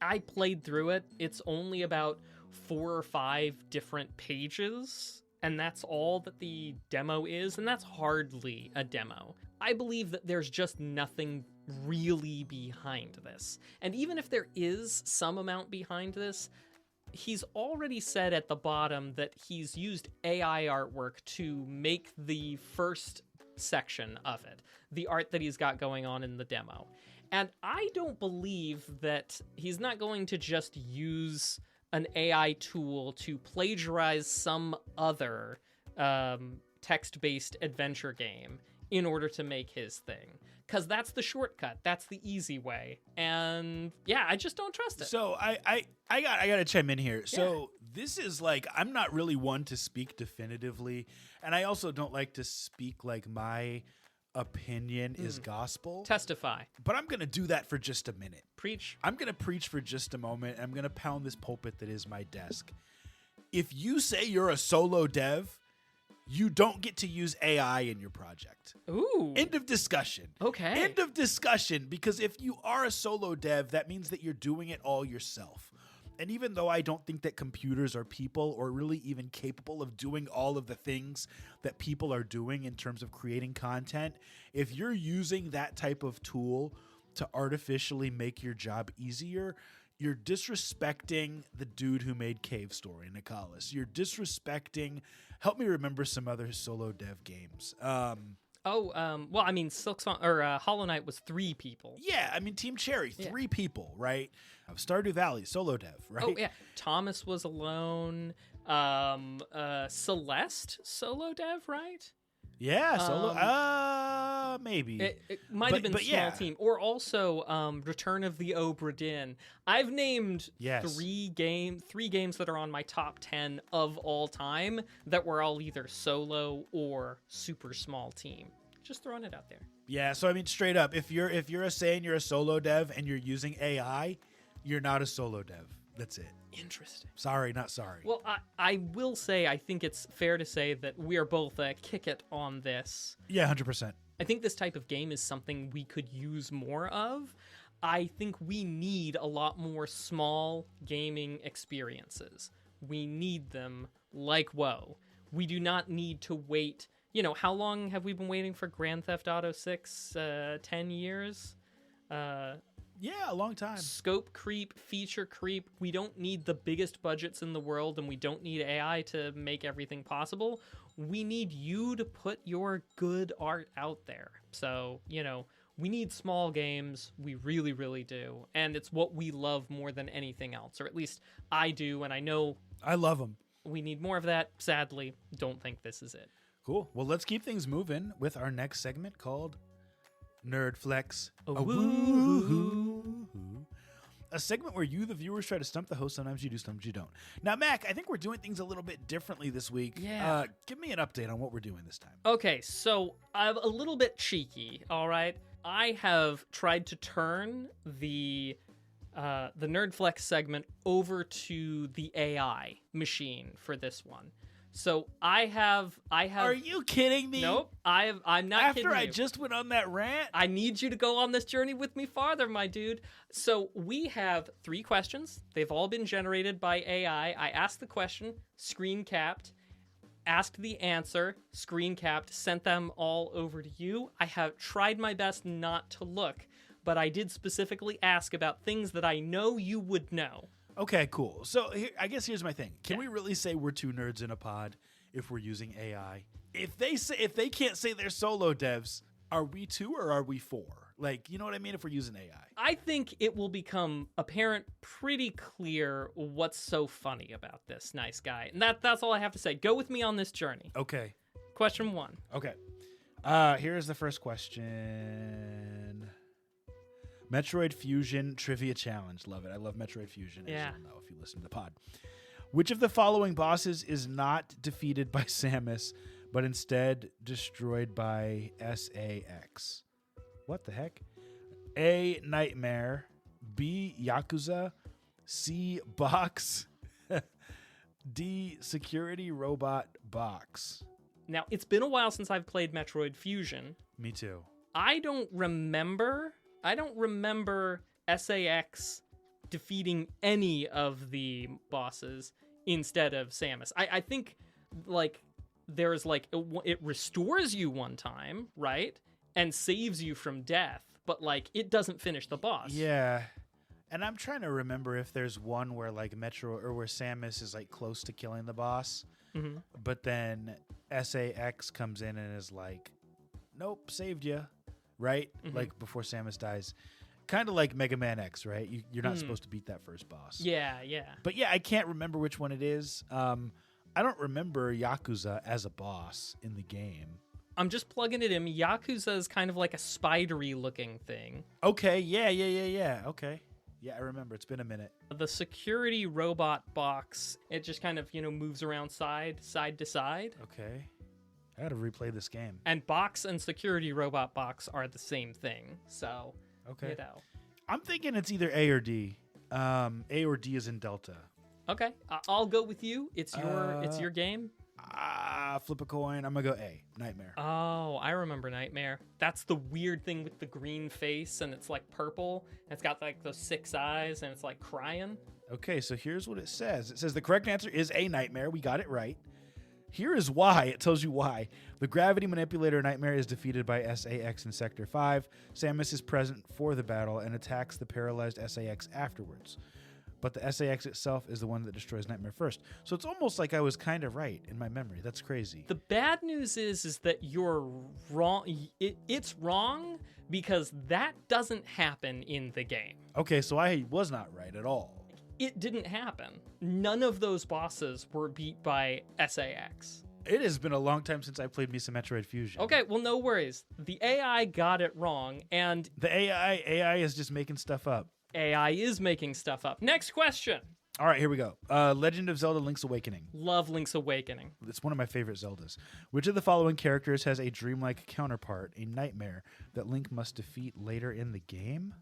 I played through it. It's only about 4 or 5 different pages, and that's all that the demo is, and that's hardly a demo. I believe that there's just nothing really behind this. And even if there is some amount behind this, he's already said at the bottom that he's used AI artwork to make the first section of it, the art that he's got going on in the demo. And I don't believe that he's not going to just use an AI tool to plagiarize some other text-based adventure game in order to make his thing. Because that's the shortcut. That's the easy way. And yeah, I just don't trust it. So I got to chime in here. So this is I'm not really one to speak definitively. And I also don't like to speak like my opinion is gospel. Testify. But I'm going to do that for just a minute. Preach. I'm going to preach for just a moment. I'm going to pound this pulpit that is my desk. if you say you're a solo dev, you don't get to use AI in your project. Ooh. End of discussion. Okay. End of discussion, because if you are a solo dev, that means that you're doing it all yourself. And even though I don't think that computers are people or really even capable of doing all of the things that people are doing in terms of creating content, if you're using that type of tool to artificially make your job easier, you're disrespecting the dude who made Cave Story, Nicholas. You're disrespecting. Help me remember some other solo dev games. Well, I mean, Hollow Knight was 3 people. Yeah, I mean, Team Cherry, 3 people, right? Stardew Valley, solo dev, right? Oh, yeah. Thomas was alone. Celeste, solo dev, right? Yeah, solo. Maybe. It might have been a small team. Or also Return of the Obra Dinn. I've named 3 games that are on my top 10 of all time that were all either solo or super small team. Just throwing it out there. Yeah, so I mean, straight up, if you're saying you're a solo dev and you're using AI, you're not a solo dev. That's it. Interesting. Sorry, not sorry. Well, I will say, I think it's fair to say that we are both kick it on this. Yeah, 100%. I think this type of game is something we could use more of. I think we need a lot more small gaming experiences. We need them like WoW. We do not need to wait. You know, how long have we been waiting for Grand Theft Auto 6? 10 years? Yeah, a long time. Scope creep, feature creep. We don't need the biggest budgets in the world, and we don't need AI to make everything possible. We need you to put your good art out there. So, you know, we need small games. We really, really do. And it's what we love more than anything else, or at least I do, and I know I love them. We need more of that. Sadly, don't think this is it. Cool. Well, let's keep things moving with our next segment called Nerd Flex. A segment where you, the viewers, try to stump the host. Sometimes you do, sometimes you don't. Now, Mac, I think we're doing things a little bit differently this week. Yeah. Give me an update on what we're doing this time. Okay, so I'm a little bit cheeky, all right? I have tried to turn the Nerd Flex segment over to the AI machine for this one. So I have. Are you kidding me? Nope. I'm not kidding you. After I just went on that rant? I need you to go on this journey with me farther, my dude. So we have 3 questions. They've all been generated by AI. I asked the question, screen capped, asked the answer, screen capped, sent them all over to you. I have tried my best not to look, but I did specifically ask about things that I know you would know. Okay, cool. So I guess here's my thing. Can we really say we're 2 nerds in a pod if we're using AI? If they can't say they're solo devs, are we 2 or are we 4? Like, you know what I mean? If we're using AI, I think it will become apparent pretty clear what's so funny about this nice guy. And that's all I have to say. Go with me on this journey. Okay. Question 1. Okay. Here's the first question. Metroid Fusion Trivia Challenge. Love it. I love Metroid Fusion, as you'll know if you listen to the pod. Which of the following bosses is not defeated by Samus, but instead destroyed by SAX? What the heck? A. Nightmare. B. Yakuza. C. Box. D. Security Robot Box. Now, it's been a while since I've played Metroid Fusion. Me too. I don't remember SAX defeating any of the bosses instead of Samus. I think, like, there's, like, it restores you one time, right? And saves you from death, but, like, it doesn't finish the boss. Yeah. And I'm trying to remember if there's one where, like, where Samus is, like, close to killing the boss, but then SAX comes in and is like, nope, saved you. Right? Like before Samus dies. Kind of like Mega Man X, right? You're not supposed to beat that first boss. Yeah, yeah. But yeah, I can't remember which one it is. I don't remember Yakuza as a boss in the game. I'm just plugging it in. Yakuza is kind of like a spidery looking thing. Okay, yeah. Okay. Yeah, I remember. It's been a minute. The security robot box, it just kind of, moves around side to side. Okay. I gotta replay this game. And box and security robot box are the same thing. So, okay. I'm thinking it's either A or D. A or D is in Delta. Okay, I'll go with you. It's your game. Flip a coin. I'm gonna go A. Nightmare. Oh, I remember Nightmare. That's the weird thing with the green face, and it's like purple. And it's got like those 6 eyes, and it's like crying. Okay, so here's what it says. It says the correct answer is A. Nightmare. We got it right. Here is why. It tells you why. The gravity manipulator Nightmare is defeated by SAX in Sector 5. Samus is present for the battle and attacks the paralyzed SAX afterwards. But the SAX itself is the one that destroys Nightmare first. So it's almost like I was kind of right in my memory. That's crazy. The bad news is that you're wrong. It's wrong because that doesn't happen in the game. Okay, so I was not right at all. It didn't happen. None of those bosses were beat by SAX. It has been a long time since I played me some Metroid Fusion. Okay, well, no worries. The AI got it wrong, and... The AI is just making stuff up. AI is making stuff up. Next question. All right, here we go. Legend of Zelda Link's Awakening. Love Link's Awakening. It's one of my favorite Zeldas. Which of the following characters has a dreamlike counterpart, a nightmare, that Link must defeat later in the game?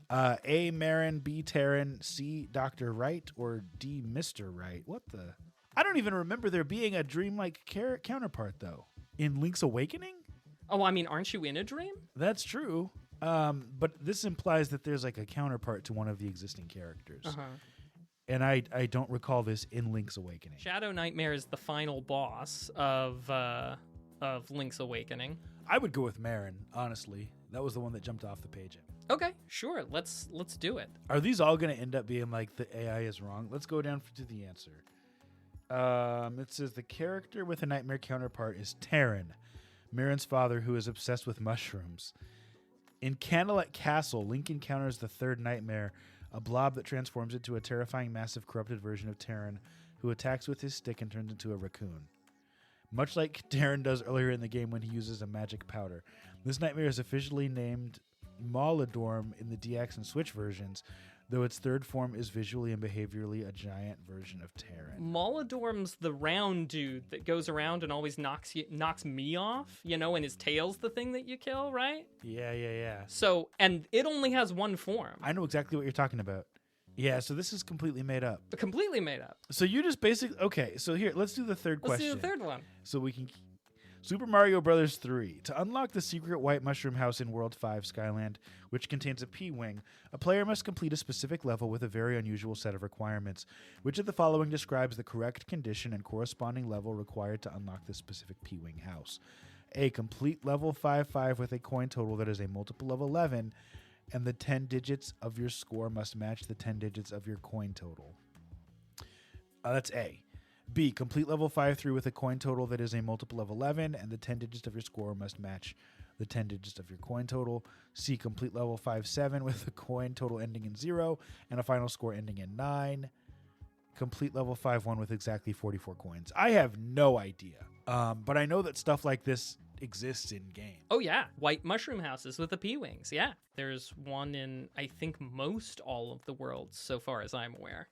A. Marin, B. Terran, C. Dr. Wright, or D. Mr. Wright? What the? I don't even remember there being a dreamlike counterpart, though. In Link's Awakening? Oh, I mean, aren't you in a dream? That's true. But this implies that there's like a counterpart to one of the existing characters. Uh-huh. And I don't recall this in Link's Awakening. Shadow Nightmare is the final boss of Link's Awakening. I would go with Marin, honestly. That was the one that jumped off the page. Okay, sure. Let's do it. Are these all going to end up being like the AI is wrong? Let's go down to the answer. It says the character with a nightmare counterpart is Terran, Marin's father, who is obsessed with mushrooms. In Candlelit Castle, Link encounters the third nightmare, a blob that transforms into a terrifying, massive, corrupted version of Terran, who attacks with his stick and turns into a raccoon. Much like Terran does earlier in the game when he uses a magic powder. This nightmare is officially named Molidorm in the DX and Switch versions, though its third form is visually and behaviorally a giant version of Terran. Molidorm's the round dude that goes around and always knocks me off, and his tail's the thing that you kill, right? Yeah. So, and it only has one form. I know exactly what you're talking about. Yeah, so this is completely made up. Completely made up. So you just basically... Okay, so here, let's do the third question. Let's do the third one. So we can... Super Mario Bros. 3. To unlock the secret white mushroom house in World 5 Skyland, which contains a P-Wing, a player must complete a specific level with a very unusual set of requirements. Which of the following describes the correct condition and corresponding level required to unlock this specific P-Wing house? A. Complete level 5-5 with a coin total that is a multiple of 11, and the 10 digits of your score must match the 10 digits of your coin total. That's A. B. Complete level 5-3 with a coin total that is a multiple of 11, and the 10 digits of your score must match the 10 digits of your coin total. C. Complete level 5-7 with a coin total ending in 0, and a final score ending in 9. Complete level 5-1 with exactly 44 coins. I have no idea, but I know that stuff like this exists in game. Oh, yeah. White mushroom houses with the P-Wings. Yeah. There's one in, I think, most all of the worlds, so far as I'm aware.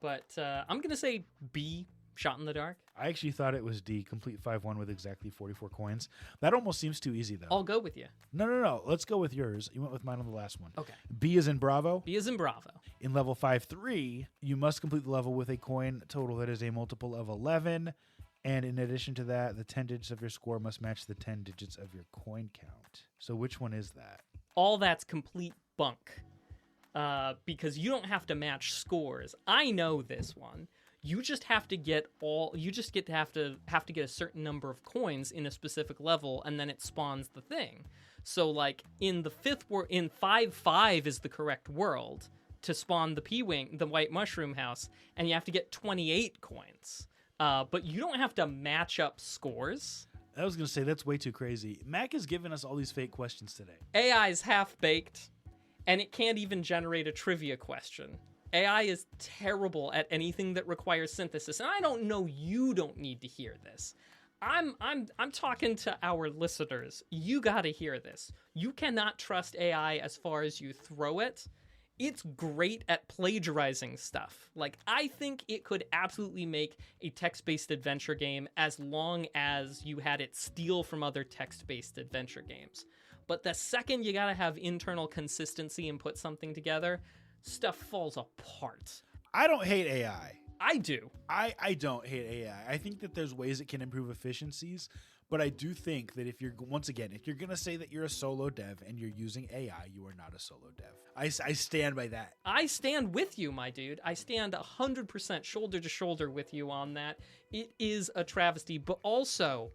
But I'm going to say B, Shot in the Dark. I actually thought it was D, Complete 5-1 with exactly 44 coins. That almost seems too easy, though. I'll go with you. No. Let's go with yours. You went with mine on the last one. Okay. B is in Bravo. B is in Bravo. In level 5-3, you must complete the level with a coin total that is a multiple of 11. And in addition to that, the 10 digits of your score must match the 10 digits of your coin count. So which one is that? All that's complete bunk. Because you don't have to match scores. I know this one. You just have to get have to get a certain number of coins in a specific level, and then it spawns the thing. So like in the in 5-5 is the correct world to spawn the P-Wing, the white mushroom house, and you have to get 28 coins. But you don't have to match up scores. I was going to say, that's way too crazy. Mac has given us all these fake questions today. AI is half-baked, and it can't even generate a trivia question. AI is terrible at anything that requires synthesis, and I don't know you don't need to hear this. I'm talking to our listeners. You got to hear this. You cannot trust AI as far as you throw it. It's great at plagiarizing stuff. Like, I think it could absolutely make a text-based adventure game as long as you had it steal from other text-based adventure games. But the second you gotta have internal consistency and put something together, stuff falls apart. I don't hate AI. I do. I don't hate AI. I think that there's ways it can improve efficiencies, but I do think that if you're going to say that you're a solo dev and you're using AI, you are not a solo dev. I stand by that. I stand with you, my dude. I stand 100% shoulder to shoulder with you on that. It is a travesty, but also,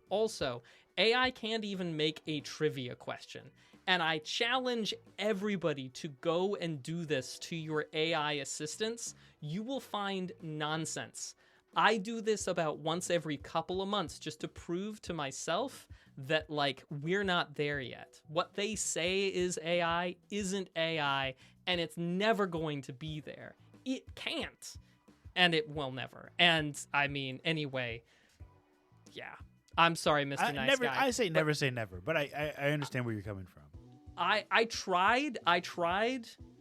AI can't even make a trivia question. And I challenge everybody to go and do this to your AI assistants. You will find nonsense. I do this about once every couple of months just to prove to myself that, like, we're not there yet. What they say is AI isn't AI, and it's never going to be there. It can't, and it will never. And, I mean, anyway, yeah. I'm sorry, Mr. Nice Guy. I say never say never, but I understand where you're coming from. I tried,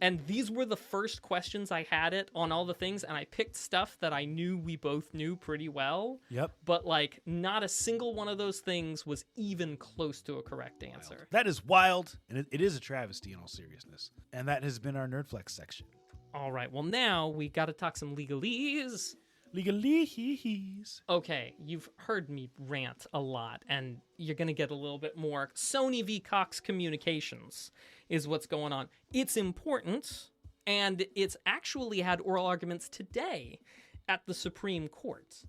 and these were the first questions I had it on all the things, and I picked stuff that I knew we both knew pretty well. Yep. But, like, not a single one of those things was even close to a correct answer. Wild. That is wild, and it is a travesty in all seriousness. And that has been our Nerdflex section. All right, well, now we got to talk some legalese. Legalese. Okay, you've heard me rant a lot, and you're going to get a little bit more. Sony v. Cox Communications is what's going on. It's important, and it's actually had oral arguments today at the Supreme Court.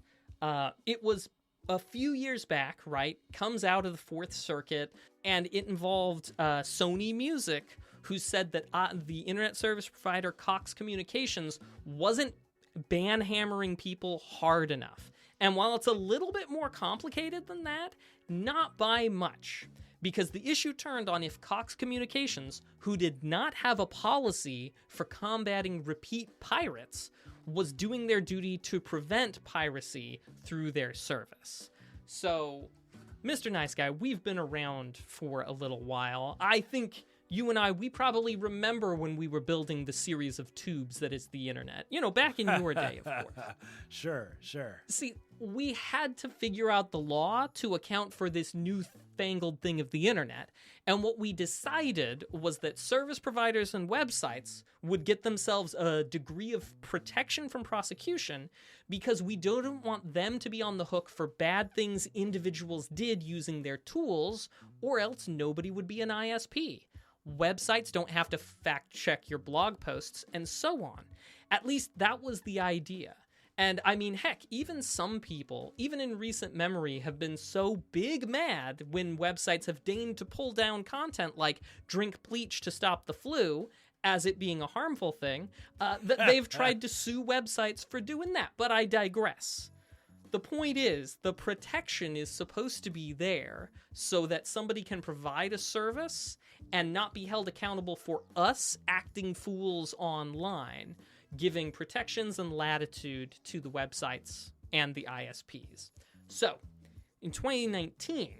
It was a few years back, right? Comes out of the Fourth Circuit, and it involved Sony Music, who said that the internet service provider Cox Communications wasn't ban-hammering people hard enough. And while it's a little bit more complicated than that, not by much. Because the issue turned on if Cox Communications, who did not have a policy for combating repeat pirates, was doing their duty to prevent piracy through their service. So, Mr. Nice Guy, we've been around for a little while. I think you and I, we probably remember when we were building the series of tubes that is the internet. You know, back in your day, of course. Sure. See, we had to figure out the law to account for this newfangled thing of the internet. And what we decided was that service providers and websites would get themselves a degree of protection from prosecution because we don't want them to be on the hook for bad things individuals did using their tools, or else nobody would be an ISP. Websites don't have to fact-check your blog posts, and so on. At least that was the idea. And I mean, heck, even some people, even in recent memory, have been so big mad when websites have deigned to pull down content like drink bleach to stop the flu, as it being a harmful thing, that they've tried to sue websites for doing that. But I digress. The point is, the protection is supposed to be there so that somebody can provide a service and not be held accountable for us acting fools online, giving protections and latitude to the websites and the ISPs. So, in 2019,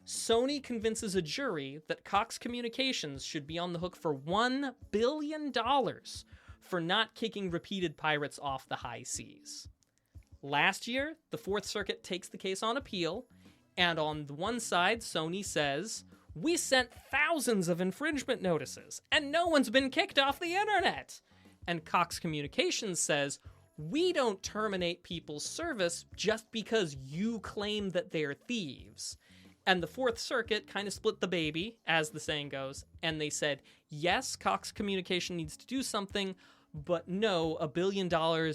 Sony convinces a jury that Cox Communications should be on the hook for $1 billion for not kicking repeated pirates off the high seas. Last year, the Fourth Circuit takes the case on appeal, and on the one side, Sony says, "We sent thousands of infringement notices, and no one's been kicked off the internet." And Cox Communications says, "We don't terminate people's service just because you claim that they're thieves." And the Fourth Circuit kind of split the baby, as the saying goes, and they said, yes, Cox Communication needs to do something, but no, $1 billion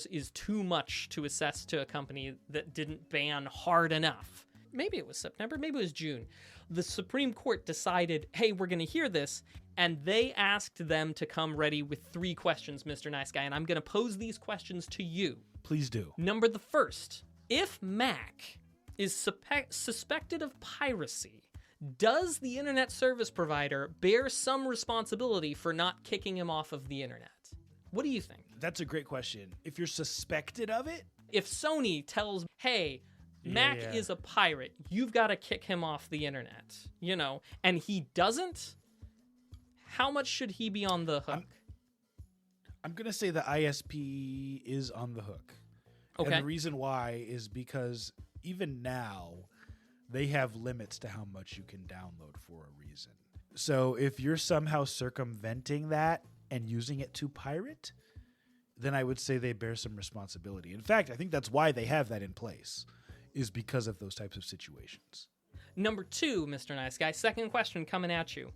is too much to assess to a company that didn't ban hard enough. Maybe it was September, maybe it was June. The Supreme Court decided, hey, we're going to hear this, and they asked them to come ready with 3 questions, Mr. Nice Guy, and I'm going to pose these questions to you. Please do. Number the first, if Mac is suspected of piracy, does the internet service provider bear some responsibility for not kicking him off of the internet? What do you think? That's a great question. If you're suspected of it? If Sony tells, hey, Mac is a pirate, you've got to kick him off the internet, you know, and he doesn't, how much should he be on the hook? I'm going to say the ISP is on the hook. Okay. And the reason why is because even now, they have limits to how much you can download for a reason. So if you're somehow circumventing that and using it to pirate, then I would say they bear some responsibility. In fact, I think that's why they have that in place, is because of those types of situations. Number 2, Mr. Nice Guy, second question coming at you.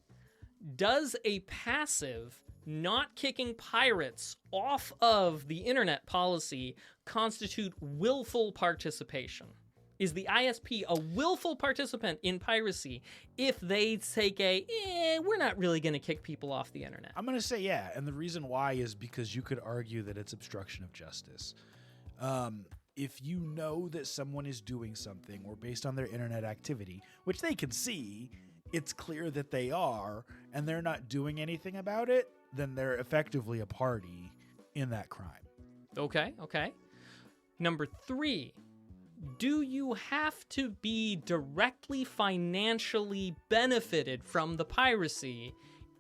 Does a passive not kicking pirates off of the internet policy constitute willful participation? Is the ISP a willful participant in piracy if they take we're not really going to kick people off the internet? I'm going to say yeah, and the reason why is because you could argue that it's obstruction of justice. If you know that someone is doing something, or based on their internet activity, which they can see, it's clear that they are, and they're not doing anything about it, then they're effectively a party in that crime. Okay. Number 3, do you have to be directly financially benefited from the piracy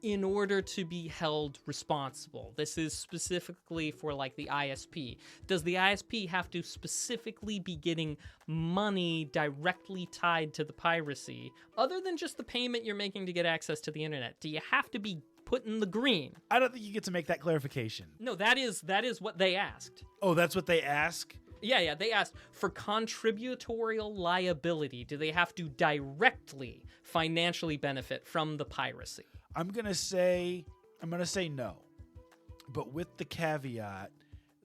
in order to be held responsible? This is specifically for like the ISP. Does the ISP have to specifically be getting money directly tied to the piracy, other than just the payment you're making to get access to the internet? Do you have to be put in the green? I don't think you get to make that clarification. No, that is what they asked. Oh, that's what they ask? Yeah, they asked for contributorial liability. Do they have to directly financially benefit from the piracy? I'm gonna say no, but with the caveat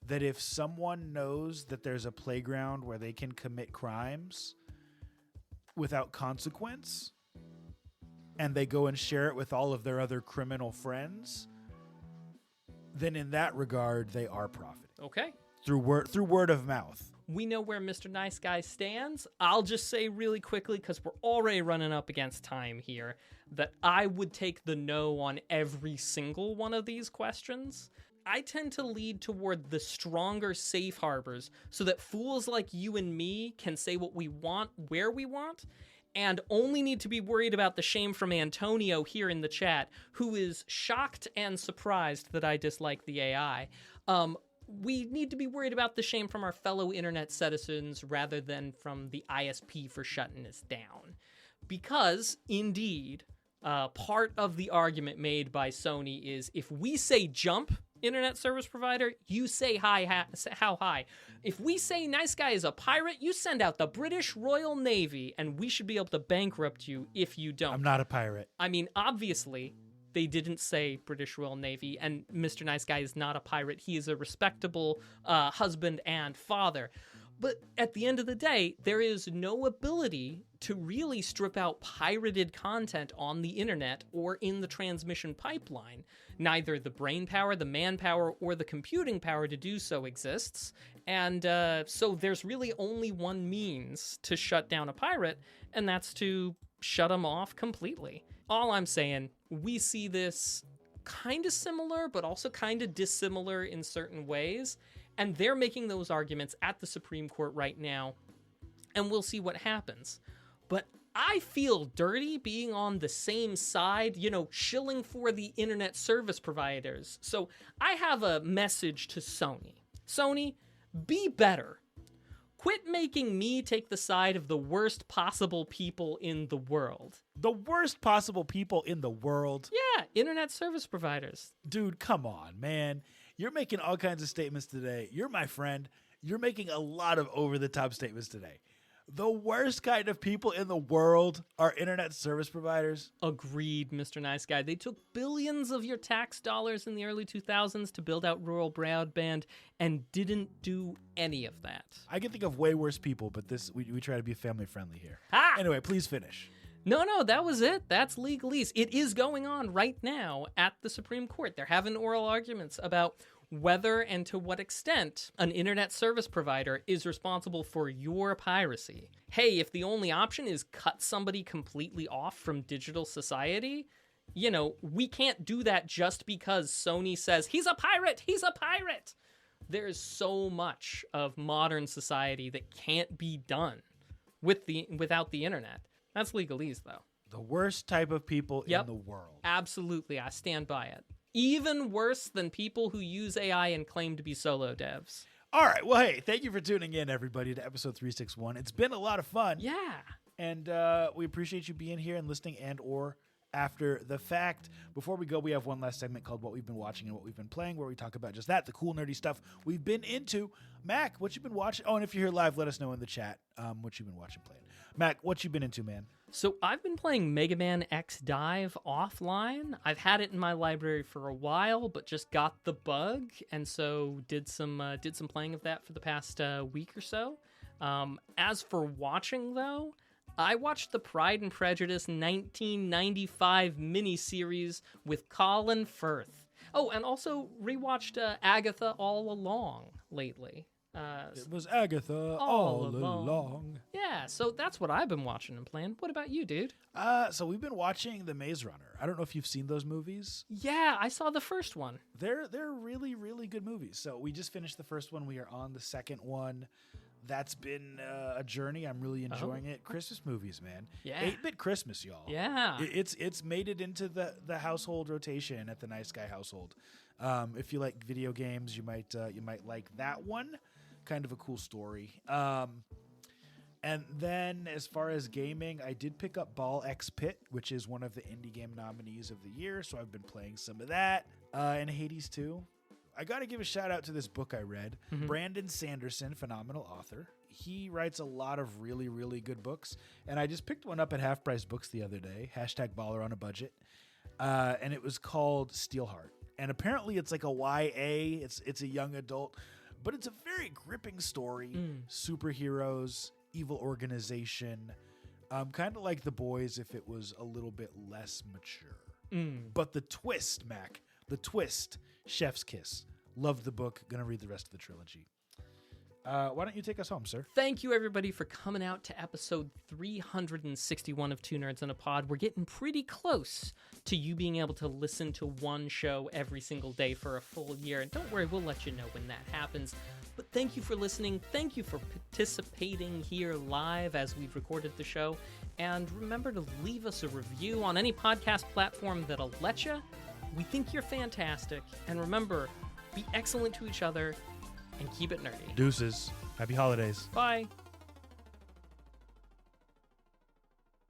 that if someone knows that there's a playground where they can commit crimes without consequence, and they go and share it with all of their other criminal friends, then in that regard they are profiting. Okay. Through word of mouth. We know where Mr. Nice Guy stands. I'll just say really quickly, because we're already running up against time here, that I would take the no on every single one of these questions. I tend to lead toward the stronger safe harbors so that fools like you and me can say what we want, where we want, and only need to be worried about the shame from Antonio here in the chat, who is shocked and surprised that I dislike the AI. We need to be worried about the shame from our fellow internet citizens rather than from the ISP for shutting us down. Because, indeed, part of the argument made by Sony is if we say jump, internet service provider, you say how high. If we say Nice Guy is a pirate, you send out the British Royal Navy, and we should be able to bankrupt you if you don't. I'm not a pirate. I mean, obviously, they didn't say British Royal Navy, and Mr. Nice Guy is not a pirate. He is a respectable husband and father. But at the end of the day, there is no ability to really strip out pirated content on the internet or in the transmission pipeline. Neither the brain power, the manpower, or the computing power to do so exists. And so there's really only one means to shut down a pirate, and that's to shut them off completely. All I'm saying, we see this kind of similar, but also kind of dissimilar in certain ways. And they're making those arguments at the Supreme Court right now, and we'll see what happens. But I feel dirty being on the same side, shilling for the internet service providers. So I have a message to Sony. Sony, be better. Quit making me take the side of the worst possible people in the world. The worst possible people in the world? Yeah, internet service providers. Dude, come on, man. You're making all kinds of statements today. You're my friend. You're making a lot of over-the-top statements today. The worst kind of people in the world are internet service providers. Agreed, Mr. Nice Guy. They took billions of your tax dollars in the early 2000s to build out rural broadband and didn't do any of that. I can think of way worse people, but we try to be family-friendly here. Ah! Anyway, please finish. No, that was it. That's legalese. It is going on right now at the Supreme Court. They're having oral arguments about whether and to what extent an internet service provider is responsible for your piracy. Hey, if the only option is cut somebody completely off from digital society, we can't do that just because Sony says, he's a pirate! There's so much of modern society that can't be done without the internet. That's legalese, though. The worst type of people in the world. Absolutely. I stand by it. Even worse than people who use AI and claim to be solo devs. All right. Well, hey, thank you for tuning in, everybody, to episode 361. It's been a lot of fun. Yeah. And we appreciate you being here and listening and or after the fact. Before we go, we have one last segment called What We've Been Watching and What We've Been Playing, where we talk about just that, the cool, nerdy stuff we've been into. Mac, what you been watching? Oh, and if you're here live, let us know in the chat what you've been watching, playing. Mac, what you been into, man? So I've been playing Mega Man X Dive offline. I've had it in my library for a while, but just got the bug, and so did some playing of that for the past week or so. As for watching, though, I watched the Pride and Prejudice 1995 miniseries with Colin Firth. Oh, and also rewatched Agatha All Along lately. It was Agatha all along. Yeah, so that's what I've been watching and playing. What about you, dude? So we've been watching The Maze Runner. I don't know if you've seen those movies. Yeah, I saw the first one. They're really, really good movies. So we just finished the first one. We are on the second one. That's been a journey. I'm really enjoying it. Christmas movies, man. Yeah. 8-bit Christmas, y'all. Yeah. It's made it into the household rotation at the Nice Guy household. If you like video games, you might like that one. Kind of a cool story. And then as far as gaming, I did pick up Ball X Pit, which is one of the indie game nominees of the year. So I've been playing some of that. And Hades 2. I got to give a shout out to this book I read. Brandon Sanderson, phenomenal author. He writes a lot of really, really good books. And I just picked one up at Half Price Books the other day. #baller on a budget. And it was called Steelheart. And apparently it's like a YA. It's a young adult. But it's a very gripping story. Superheroes, evil organization. Kind of like The Boys if it was a little bit less mature. But the twist, Mac, the twist, chef's kiss. Love the book. Gonna read the rest of the trilogy. Why don't you take us home, sir? Thank you, everybody, for coming out to episode 361 of Two Nerds in a Pod. We're getting pretty close to you being able to listen to one show every single day for a full year. And don't worry, we'll let you know when that happens. But thank you for listening. Thank you for participating here live as we've recorded the show. And remember to leave us a review on any podcast platform that'll let you. We think you're fantastic. And remember, be excellent to each other and keep it nerdy. Deuces. Happy holidays. Bye.